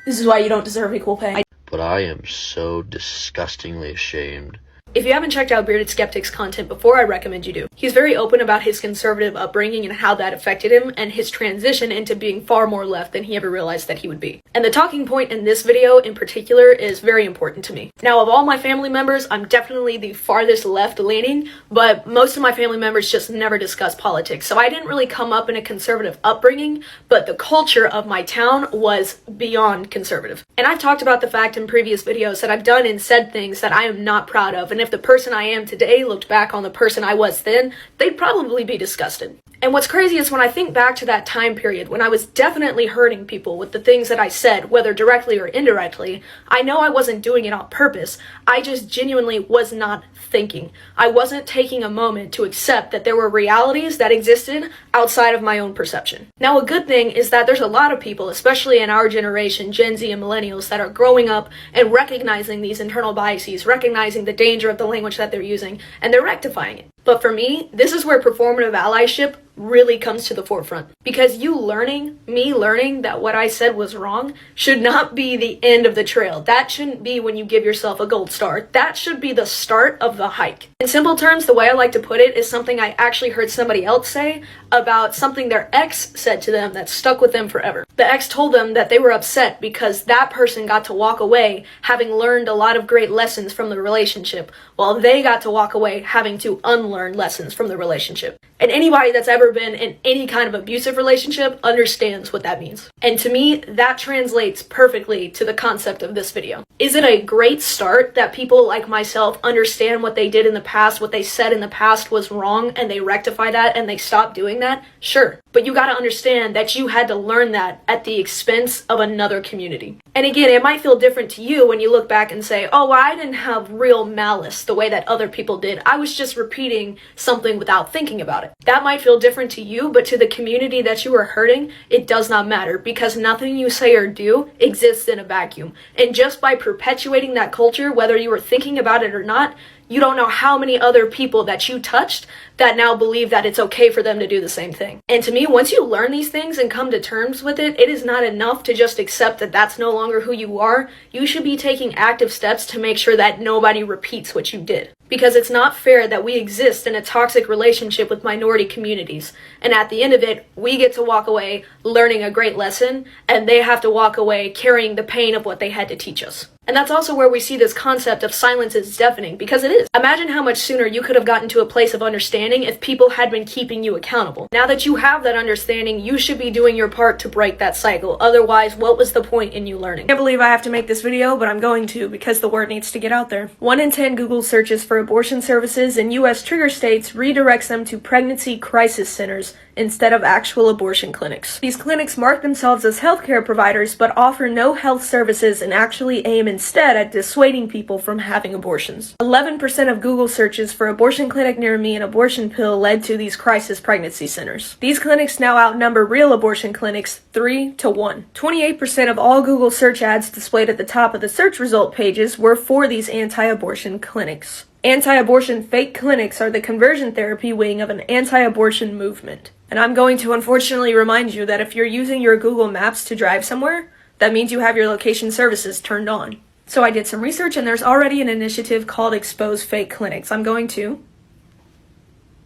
S11: This is why you don't deserve equal pay.
S15: But I am so disgustingly ashamed.
S11: If you haven't checked out Bearded Skeptic's content before, I recommend you do. He's very open about his conservative upbringing and how that affected him, and his transition into being far more left than he ever realized that he would be. And the talking point in this video in particular is very important to me. Now, of all my family members, I'm definitely the farthest left leaning, but most of my family members just never discuss politics. So I didn't really come up in a conservative upbringing, but the culture of my town was beyond conservative. And I've talked about the fact in previous videos that I've done and said things that I am not proud of, and if the person I am today looked back on the person I was then, they'd probably be disgusted. And what's crazy is when I think back to that time period when I was definitely hurting people with the things that I said, whether directly or indirectly, I know I wasn't doing it on purpose. I just genuinely was not thinking. I wasn't taking a moment to accept that there were realities that existed outside of my own perception. Now, a good thing is that there's a lot of people, especially in our generation, Gen Z and millennials, that are growing up and recognizing these internal biases, recognizing the danger of the language that they're using, and they're rectifying it. But for me, this is where performative allyship really comes to the forefront. Because me learning that what I said was wrong, should not be the end of the trail. That shouldn't be when you give yourself a gold star. That should be the start of the hike. In simple terms, the way I like to put it is something I actually heard somebody else say about something their ex said to them that stuck with them forever. The ex told them that they were upset because that person got to walk away having learned a lot of great lessons from the relationship, while they got to walk away having to unlearn lessons from the relationship. And anybody that's ever been in any kind of abusive relationship understands what that means. And to me, that translates perfectly to the concept of this video. Is it a great start that people like myself understand what they did in the past, what they said in the past was wrong, and they rectify that and they stop doing that? Sure. But you gotta understand that you had to learn that at the expense of another community. And again, it might feel different to you when you look back and say, oh, well, I didn't have real malice the way that other people did. I was just repeating something without thinking about it. That might feel different to you, but to the community that you are hurting, it does not matter, because nothing you say or do exists in a vacuum. And just by perpetuating that culture, whether you were thinking about it or not, you don't know how many other people that you touched that now believe that it's okay for them to do the same thing. And to me, once you learn these things and come to terms with it, it is not enough to just accept that that's no longer who you are. You should be taking active steps to make sure that nobody repeats what you did. Because it's not fair that we exist in a toxic relationship with minority communities. And at the end of it, we get to walk away learning a great lesson, and they have to walk away carrying the pain of what they had to teach us. And that's also where we see this concept of silence is deafening, because it is. Imagine how much sooner you could have gotten to a place of understanding if people had been keeping you accountable. Now that you have that understanding, you should be doing your part to break that cycle. Otherwise, what was the point in you learning? I can't believe I have to make this video, but I'm going to, because the word needs to get out there. 1 in 10 Google searches for abortion services in U.S. trigger states redirects them to pregnancy crisis centers instead of actual abortion clinics. These clinics mark themselves as healthcare providers, but offer no health services and actually aim instead at dissuading people from having abortions. 11% of Google searches for abortion clinic near me and abortion pill led to these crisis pregnancy centers. These clinics now outnumber real abortion clinics 3 to 1. 28% of all Google search ads displayed at the top of the search result pages were for these anti-abortion clinics. Anti-abortion fake clinics are the conversion therapy wing of an anti-abortion movement. And I'm going to unfortunately remind you that if you're using your Google Maps to drive somewhere, that means you have your location services turned on. So I did some research, and there's already an initiative called Expose Fake Clinics.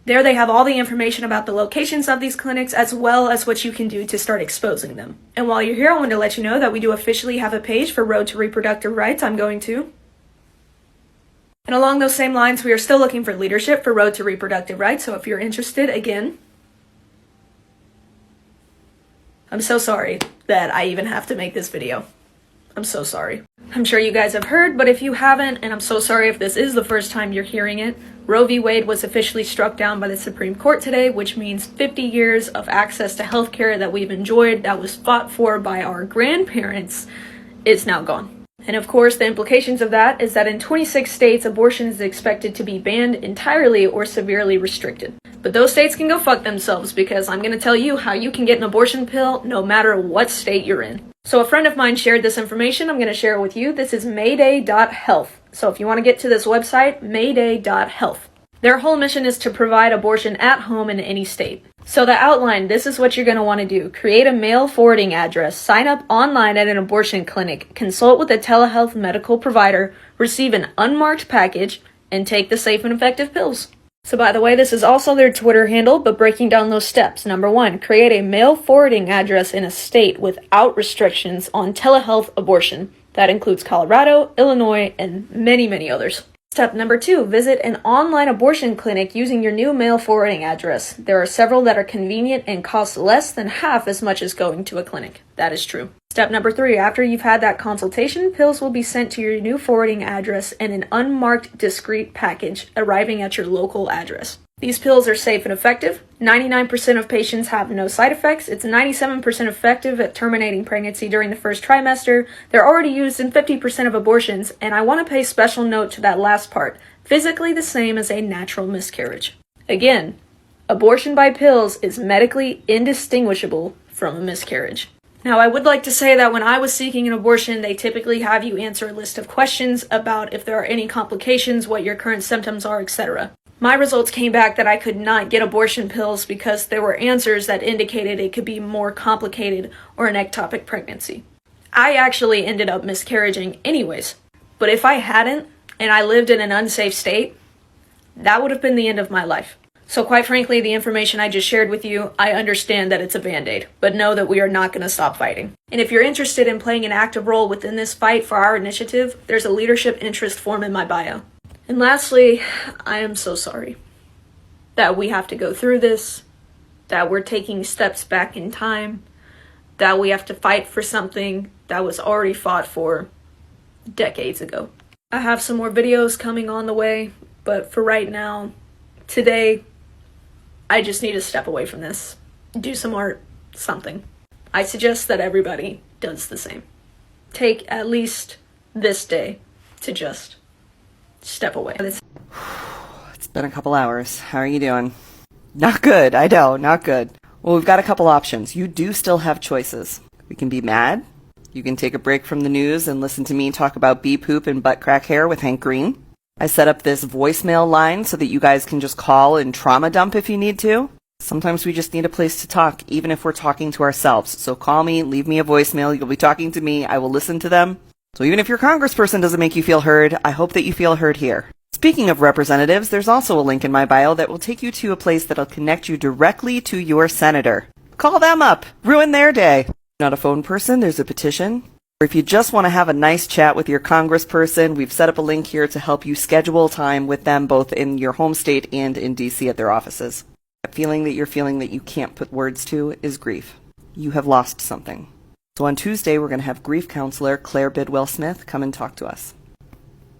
S11: There they have all the information about the locations of these clinics, as well as what you can do to start exposing them. And while you're here, I wanted to let you know that we do officially have a page for Road to Reproductive Rights. And along those same lines, we are still looking for leadership for Road to Reproductive Rights. So if you're interested, again, I'm so sorry that I even have to make this video. I'm so sorry. I'm sure you guys have heard, but if you haven't, and I'm so sorry if this is the first time you're hearing it, Roe v. Wade was officially struck down by the Supreme Court today, which means 50 years of access to healthcare that we've enjoyed, that was fought for by our grandparents, is now gone. And of course, the implications of that is that in 26 states, abortion is expected to be banned entirely or severely restricted. But those states can go fuck themselves, because I'm going to tell you how you can get an abortion pill no matter what state you're in. So a friend of mine shared this information. I'm going to share it with you. This is mayday.health. So if you want to get to this website, mayday.health. Their whole mission is to provide abortion at home in any state. So the outline, this is what you're going to want to do. Create a mail forwarding address, sign up online at an abortion clinic, consult with a telehealth medical provider, receive an unmarked package, and take the safe and effective pills. So by the way, this is also their Twitter handle, but breaking down those steps. Number 1, create a mail forwarding address in a state without restrictions on telehealth abortion. That includes Colorado, Illinois, and many, many others. Step number 2, visit an online abortion clinic using your new mail forwarding address. There are several that are convenient and cost less than half as much as going to a clinic. That is true. Step number 3, after you've had that consultation, pills will be sent to your new forwarding address in an unmarked discreet package arriving at your local address. These pills are safe and effective. 99% of patients have no side effects. It's 97% effective at terminating pregnancy during the first trimester. They're already used in 50% of abortions, and I want to pay special note to that last part. Physically the same as a natural miscarriage. Again, abortion by pills is medically indistinguishable from a miscarriage. Now, I would like to say that when I was seeking an abortion, they typically have you answer a list of questions about if there are any complications, what your current symptoms are, etc. My results came back that I could not get abortion pills because there were answers that indicated it could be more complicated or an ectopic pregnancy. I actually ended up miscarrying anyways, but if I hadn't, and I lived in an unsafe state, that would have been the end of my life. So quite frankly, the information I just shared with you, I understand that it's a band-aid, but know that we are not going to stop fighting. And if you're interested in playing an active role within this fight for our initiative, there's a leadership interest form in my bio. And lastly, I am so sorry that we have to go through this, that we're taking steps back in time, that we have to fight for something that was already fought for decades ago. I have some more videos coming on the way, but for right now, today, I just need to step away from this, do some art, something. I suggest that everybody does the same. Take at least this day to just step away.
S16: It's been a couple hours. How are you doing? Not good, I know, not good. Well, we've got a couple options. You do still have choices. We can be mad. You can take a break from the news and listen to me talk about bee poop and butt crack hair with Hank Green. I set up this voicemail line so that you guys can just call and trauma dump if you need to. Sometimes we just need a place to talk, even if we're talking to ourselves. So call me, leave me a voicemail. You'll be talking to me. I will listen to them. So even if your congressperson doesn't make you feel heard, I hope that you feel heard here. Speaking of representatives, there's also a link in my bio that will take you to a place that'll connect you directly to your senator. Call them up. Ruin their day. Not a phone person, there's a petition. Or if you just want to have a nice chat with your congressperson, we've set up a link here to help you schedule time with them both in your home state and in DC at their offices. That feeling that you're feeling that you can't put words to is grief. You have lost something. So on Tuesday, we're going to have grief counselor Claire Bidwell-Smith come and talk to us.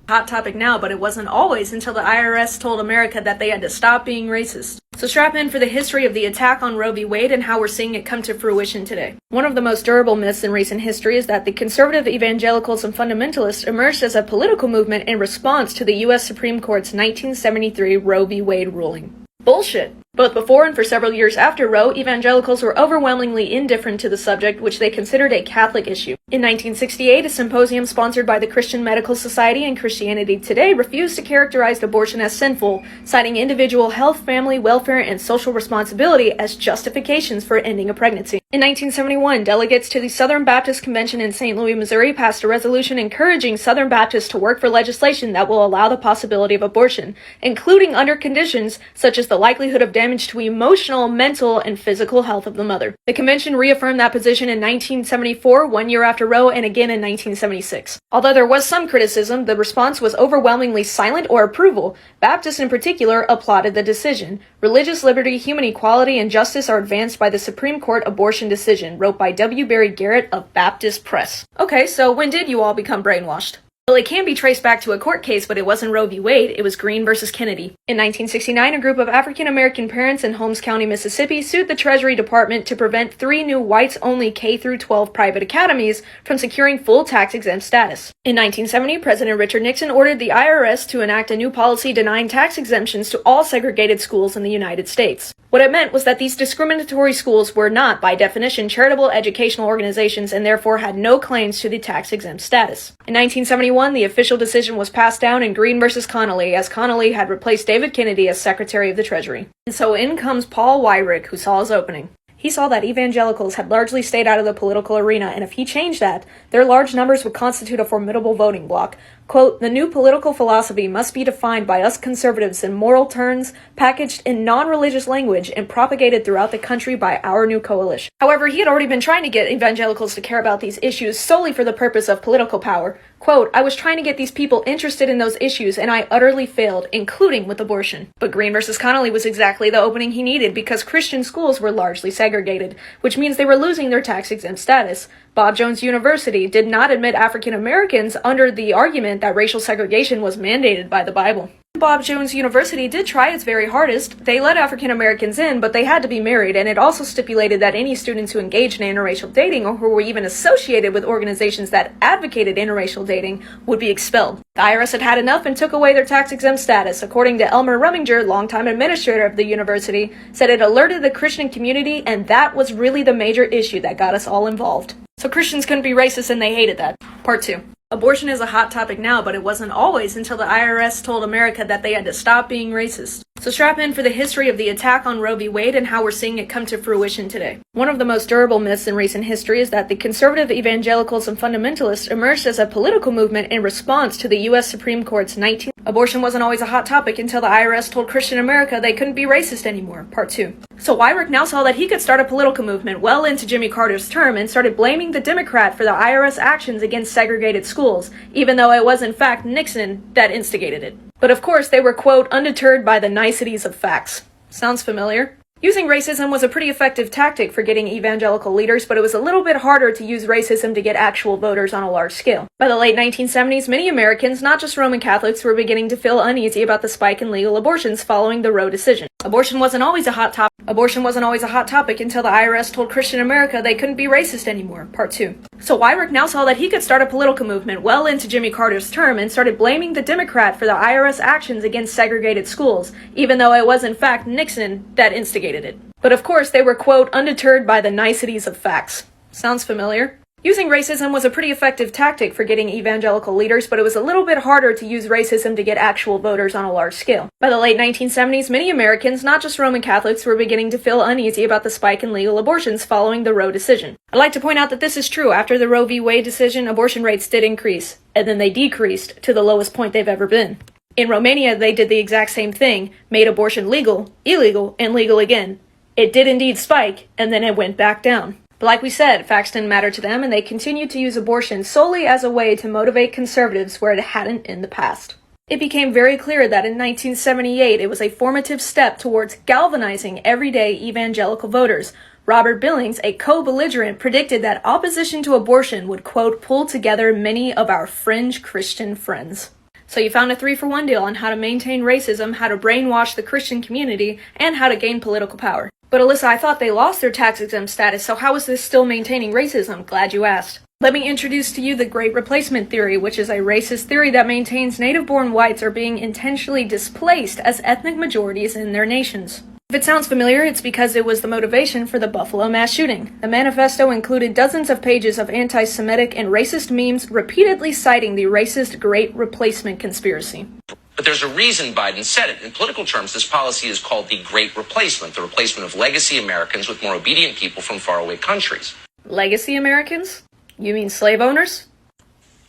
S11: Hot topic now, but it wasn't always until the IRS told America that they had to stop being racist. So strap in for the history of the attack on Roe v. Wade and how we're seeing it come to fruition today. One of the most durable myths in recent history is that the conservative evangelicals and fundamentalists emerged as a political movement in response to the U.S. Supreme Court's 1973 Roe v. Wade ruling. Bullshit. Both before and for several years after Roe, evangelicals were overwhelmingly indifferent to the subject, which they considered a Catholic issue. In 1968, a symposium sponsored by the Christian Medical Society and Christianity Today refused to characterize abortion as sinful, citing individual health, family, welfare, and social responsibility as justifications for ending a pregnancy. In 1971, delegates to the Southern Baptist Convention in St. Louis, Missouri passed a resolution encouraging Southern Baptists to work for legislation that will allow the possibility of abortion, including under conditions such as the likelihood of damage to emotional, mental, and physical health of the mother. The convention reaffirmed that position in 1974, 1 year after Roe, and again in 1976. Although there was some criticism, the response was overwhelmingly silent or approval. Baptists in particular applauded the decision. Religious liberty, human equality, and justice are advanced by the Supreme Court abortion decision, wrote by W. Barry Garrett of Baptist Press. Okay, so when did you all become brainwashed? Well, it can be traced back to a court case, but it wasn't Roe v. Wade, it was Green versus Kennedy. In 1969, a group of African-American parents in Holmes County, Mississippi sued the Treasury Department to prevent 3 new whites-only K-12 private academies from securing full tax-exempt status. In 1970, President Richard Nixon ordered the IRS to enact a new policy denying tax exemptions to all segregated schools in the United States. What it meant was that these discriminatory schools were not, by definition, charitable educational organizations and therefore had no claims to the tax-exempt status. In 1971, the official decision was passed down in Green versus Connolly, as Connolly had replaced David Kennedy as Secretary of the Treasury. And so in comes Paul Weyrich, who saw his opening. He saw that evangelicals had largely stayed out of the political arena, and if he changed that, their large numbers would constitute a formidable voting bloc. Quote, "The new political philosophy must be defined by us conservatives in moral terms, packaged in non-religious language, and propagated throughout the country by our new coalition." However, he had already been trying to get evangelicals to care about these issues solely for the purpose of political power. Quote, "I was trying to get these people interested in those issues, and I utterly failed, including with abortion." But Green versus Connolly was exactly the opening he needed, because Christian schools were largely segregated, which means they were losing their tax-exempt status. Bob Jones University did not admit African Americans under the argument that racial segregation was mandated by the Bible. Bob Jones University did try its very hardest. They let African Americans in, but they had to be married, and it also stipulated that any students who engaged in interracial dating or who were even associated with organizations that advocated interracial dating would be expelled. The IRS had had enough and took away their tax-exempt status. According to Elmer Rumminger, longtime administrator of the university, said it alerted the Christian community, and that was really the major issue that got us all involved. So Christians couldn't be racist, and they hated that. Part 2. Abortion is a hot topic now, but it wasn't always until the IRS told America that they had to stop being racist. So strap in for the history of the attack on Roe v. Wade and how we're seeing it come to fruition today. One of the most durable myths in recent history is that the conservative evangelicals and fundamentalists emerged as a political movement in response to the U.S. Supreme Court's 19... Abortion wasn't always a hot topic until the IRS told Christian America they couldn't be racist anymore. Part 2. So Weyrich now saw that he could start a political movement well into Jimmy Carter's term and started blaming the Democrat for the IRS actions against segregated schools, even though it was in fact Nixon that instigated it. But of course, they were, quote, undeterred by the niceties of facts. Sounds familiar? Using racism was a pretty effective tactic for getting evangelical leaders, but it was a little bit harder to use racism to get actual voters on a large scale. By the late 1970s, many Americans, not just Roman Catholics, were beginning to feel uneasy about the spike in legal abortions following the Roe decision. Abortion wasn't always a hot topic until the IRS told Christian America they couldn't be racist anymore. Part 2. So Weyrich now saw that he could start a political movement well into Jimmy Carter's term and started blaming the Democrat for the IRS actions against segregated schools, even though it was in fact Nixon that instigated it. But of course, they were, quote, undeterred by the niceties of facts. Sounds familiar? Using racism was a pretty effective tactic for getting evangelical leaders, but it was a little bit harder to use racism to get actual voters on a large scale. By the late 1970s, many Americans, not just Roman Catholics, were beginning to feel uneasy about the spike in legal abortions following the Roe decision. I'd like to point out that this is true. After the Roe v. Wade decision, abortion rates did increase, and then they decreased to the lowest point they've ever been. In Romania, they did the exact same thing, made abortion legal, illegal, and legal again. It did indeed spike, and then it went back down. But like we said, facts didn't matter to them, and they continued to use abortion solely as a way to motivate conservatives where it hadn't in the past. It became very clear that in 1978 it was a formative step towards galvanizing everyday evangelical voters. Robert Billings, a co-belligerent, predicted that opposition to abortion would, quote, pull together many of our fringe Christian friends. So you found a 3-for-1 deal on how to maintain racism, how to brainwash the Christian community, and how to gain political power. But Alyssa, I thought they lost their tax-exempt status, so how is this still maintaining racism? Glad you asked. Let me introduce to you the Great Replacement Theory, which is a racist theory that maintains native-born whites are being intentionally displaced as ethnic majorities in their nations. If it sounds familiar, it's because it was the motivation for the Buffalo mass shooting. The manifesto included dozens of pages of anti-Semitic and racist memes repeatedly citing the racist Great Replacement conspiracy.
S17: But there's a reason Biden said it. In political terms, this policy is called the Great Replacement, the replacement of legacy Americans with more obedient people from faraway countries.
S11: Legacy Americans? You mean slave owners?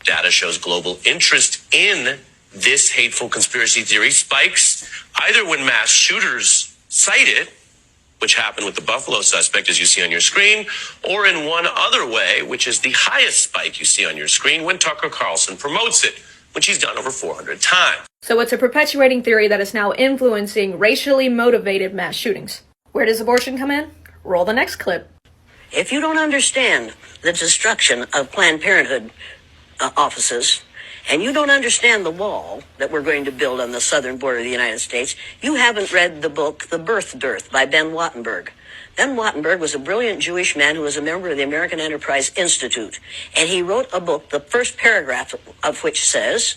S19: Data shows global interest in this hateful conspiracy theory spikes either when mass shooters cite it, which happened with the Buffalo suspect, as you see on your screen, or in one other way, which is the highest spike you see on your screen, when Tucker Carlson promotes it, which he's done over 400 times.
S11: So it's a perpetuating theory that is now influencing racially motivated mass shootings. Where does abortion come in? Roll the next clip.
S20: If you don't understand the destruction of Planned Parenthood offices, and you don't understand the wall that we're going to build on the southern border of the United States, you haven't read the book The Birth Dearth by Ben Wattenberg. Ben Wattenberg was a brilliant Jewish man who was a member of the American Enterprise Institute, and he wrote a book, the first paragraph of which says,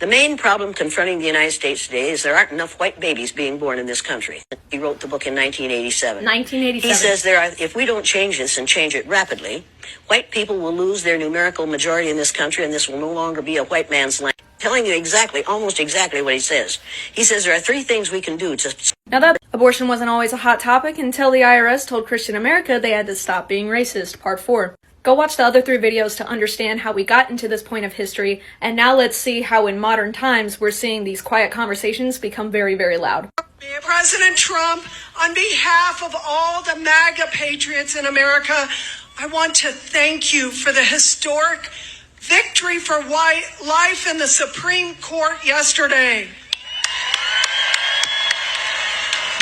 S20: the main problem confronting the United States today is there aren't enough white babies being born in this country. He wrote the book in 1987. 1987. He says if we don't change this and change it rapidly, white people will lose their numerical majority in this country, and this will no longer be a white man's land. Telling you almost exactly what he says. He says there are 3 things we can do to...
S11: Now that abortion wasn't always a hot topic until the IRS told Christian America they had to stop being racist. Part 4. Go watch the other 3 videos to understand how we got into this point of history, and now let's see how in modern times we're seeing these quiet conversations become very, very loud.
S21: President Trump, on behalf of all the MAGA patriots in America, I want to thank you for the historic victory for white life in the Supreme Court yesterday.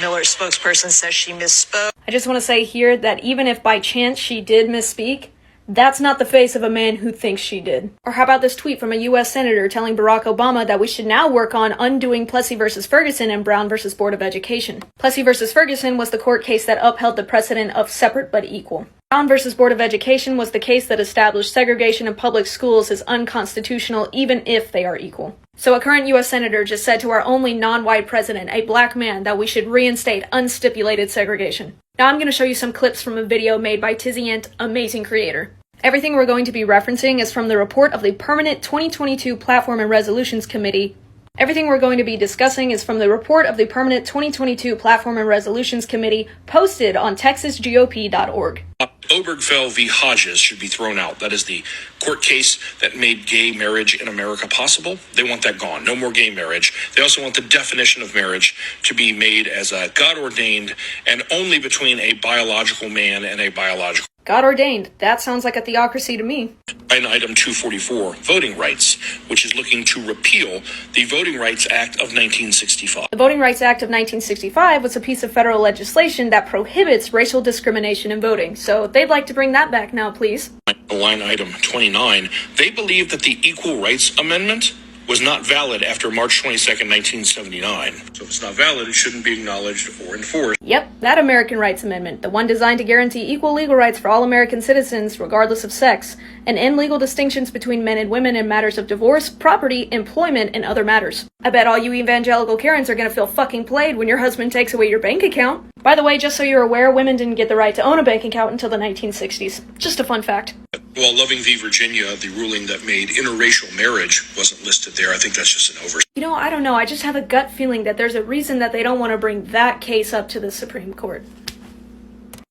S20: Miller's spokesperson says she misspoke.
S11: I just want to say here that even if by chance she did misspeak, That's not the face of a man who thinks she did. Or how about this tweet from a US Senator telling Barack Obama that we should now work on undoing Plessy versus Ferguson and Brown versus Board of Education. Plessy versus Ferguson was the court case that upheld the precedent of separate but equal. Brown versus Board of Education was the case that established segregation in public schools is unconstitutional even if they are equal. So a current US Senator just said to our only non-white president, a black man, that we should reinstate unstipulated segregation. Now I'm going to show you some clips from a video made by Tizzy Ant, amazing creator. Everything we're going to be referencing is from the report of the Permanent 2022 Platform and Resolutions Committee. Everything we're going to be discussing is from the report of the Permanent 2022 Platform and Resolutions Committee posted on texasgop.org.
S9: Obergefell v. Hodges should be thrown out. That is the court case that made gay marriage in America possible. They want that gone. No more gay marriage. They also want the definition of marriage to be made as a God-ordained and only between a biological man and a biological.
S11: God ordained. That sounds like a theocracy to me.
S9: In item 244, voting rights, which is looking to repeal the Voting Rights Act of 1965.
S11: The Voting Rights Act of 1965 was a piece of federal legislation that prohibits racial discrimination in voting, so they'd like to bring that back now, please.
S9: Line item 29, they believe that the Equal Rights Amendment was not valid after March 22nd, 1979. So if it's not valid, it shouldn't be acknowledged or enforced.
S11: Yep, that American Rights Amendment, the one designed to guarantee equal legal rights for all American citizens, regardless of sex, and end legal distinctions between men and women in matters of divorce, property, employment, and other matters. I bet all you evangelical Karens are gonna feel fucking played when your husband takes away your bank account. By the way, just so you're aware, women didn't get the right to own a bank account until the 1960s. Just a fun fact.
S9: While Loving v. Virginia, the ruling that made interracial marriage wasn't listed there, I think that's just an oversight.
S11: You know, I don't know. I just have a gut feeling that there's a reason that they don't want to bring that case up to the Supreme Court.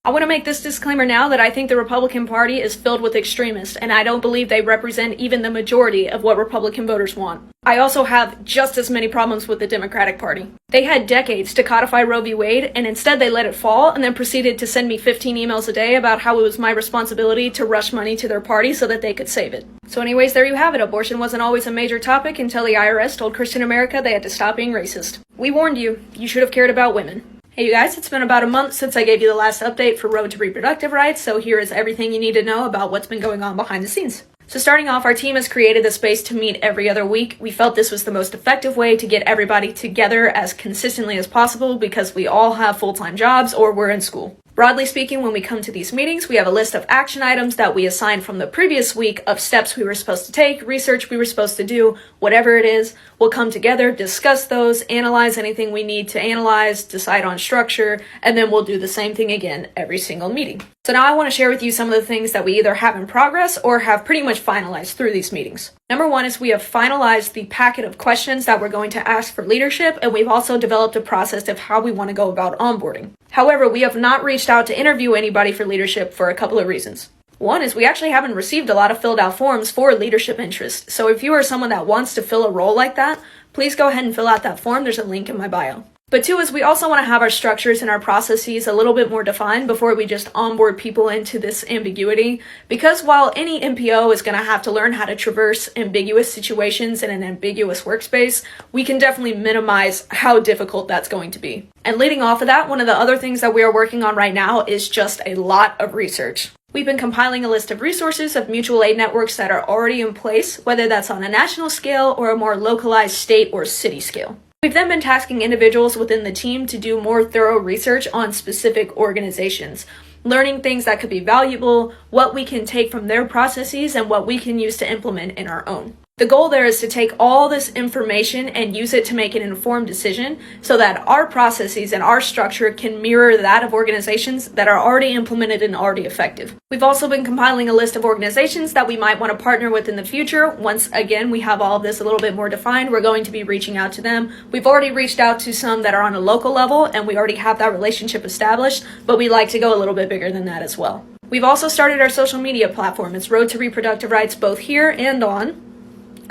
S11: I want to make this disclaimer now that I think the Republican Party is filled with extremists, and I don't believe they represent even the majority of what Republican voters want. I also have just as many problems with the Democratic Party. They had decades to codify Roe v. Wade, and instead they let it fall and then proceeded to send me 15 emails a day about how it was my responsibility to rush money to their party so that they could save it. So anyways, there you have it. Abortion wasn't always a major topic until the IRS told Christian America they had to stop being racist. We warned you. You should have cared about women. Hey you guys, it's been about a month since I gave you the last update for Road to Reproductive Rights, so here is everything you need to know about what's been going on behind the scenes. So starting off, our team has created the space to meet every other week. We felt this was the most effective way to get everybody together as consistently as possible because we all have full-time jobs or we're in school. Broadly speaking, when we come to these meetings, we have a list of action items that we assign from the previous week of steps we were supposed to take, research we were supposed to do, whatever it is. We'll come together, discuss those, analyze anything we need to analyze, decide on structure, and then we'll do the same thing again every single meeting. So now I want to share with you some of the things that we either have in progress or have pretty much finalized through these meetings. Number one is we have finalized the packet of questions that we're going to ask for leadership, and we've also developed a process of how we want to go about onboarding. However, we have not reached out to interview anybody for leadership for a couple of reasons. One is we actually haven't received a lot of filled out forms for leadership interest. So if you are someone that wants to fill a role like that, please go ahead and fill out that form. There's a link in my bio. But two is we also want to have our structures and our processes a little bit more defined before we just onboard people into this ambiguity. Because while any MPO is going to have to learn how to traverse ambiguous situations in an ambiguous workspace, we can definitely minimize how difficult that's going to be. And leading off of that, one of the other things that we are working on right now is just a lot of research. We've been compiling a list of resources of mutual aid networks that are already in place, whether that's on a national scale or a more localized state or city scale. We've then been tasking individuals within the team to do more thorough research on specific organizations, learning things that could be valuable, what we can take from their processes, and what we can use to implement in our own. The goal there is to take all this information and use it to make an informed decision so that our processes and our structure can mirror that of organizations that are already implemented and already effective. We've also been compiling a list of organizations that we might want to partner with in the future. Once again, we have all of this a little bit more defined. We're going to be reaching out to them. We've already reached out to some that are on a local level and we already have that relationship established, but we like to go a little bit bigger than that as well. We've also started our social media platform. It's Road to Reproductive Rights both here and on.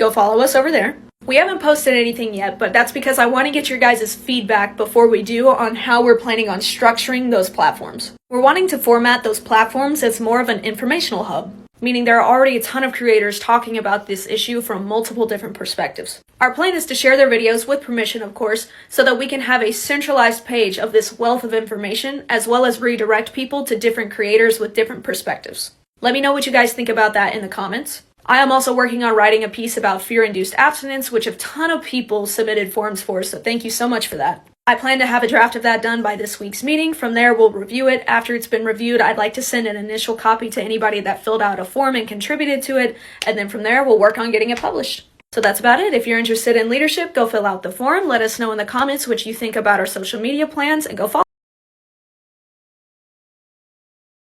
S11: Go follow us over there. We haven't posted anything yet, but that's because I want to get your guys' feedback before we do on how we're planning on structuring those platforms. We're wanting to format those platforms as more of an informational hub, meaning there are already a ton of creators talking about this issue from multiple different perspectives. Our plan is to share their videos with permission, of course, so that we can have a centralized page of this wealth of information, as well as redirect people to different creators with different perspectives. Let me know what you guys think about that in the comments. I am also working on writing a piece about fear-induced abstinence, which a ton of people submitted forms for, so thank you so much for that. I plan to have a draft of that done by this week's meeting. From there, we'll review it. After it's been reviewed, I'd like to send an initial copy to anybody that filled out a form and contributed to it, and then from there, we'll work on getting it published. So that's about it. If you're interested in leadership, go fill out the form. Let us know in the comments what you think about our social media plans, and go follow.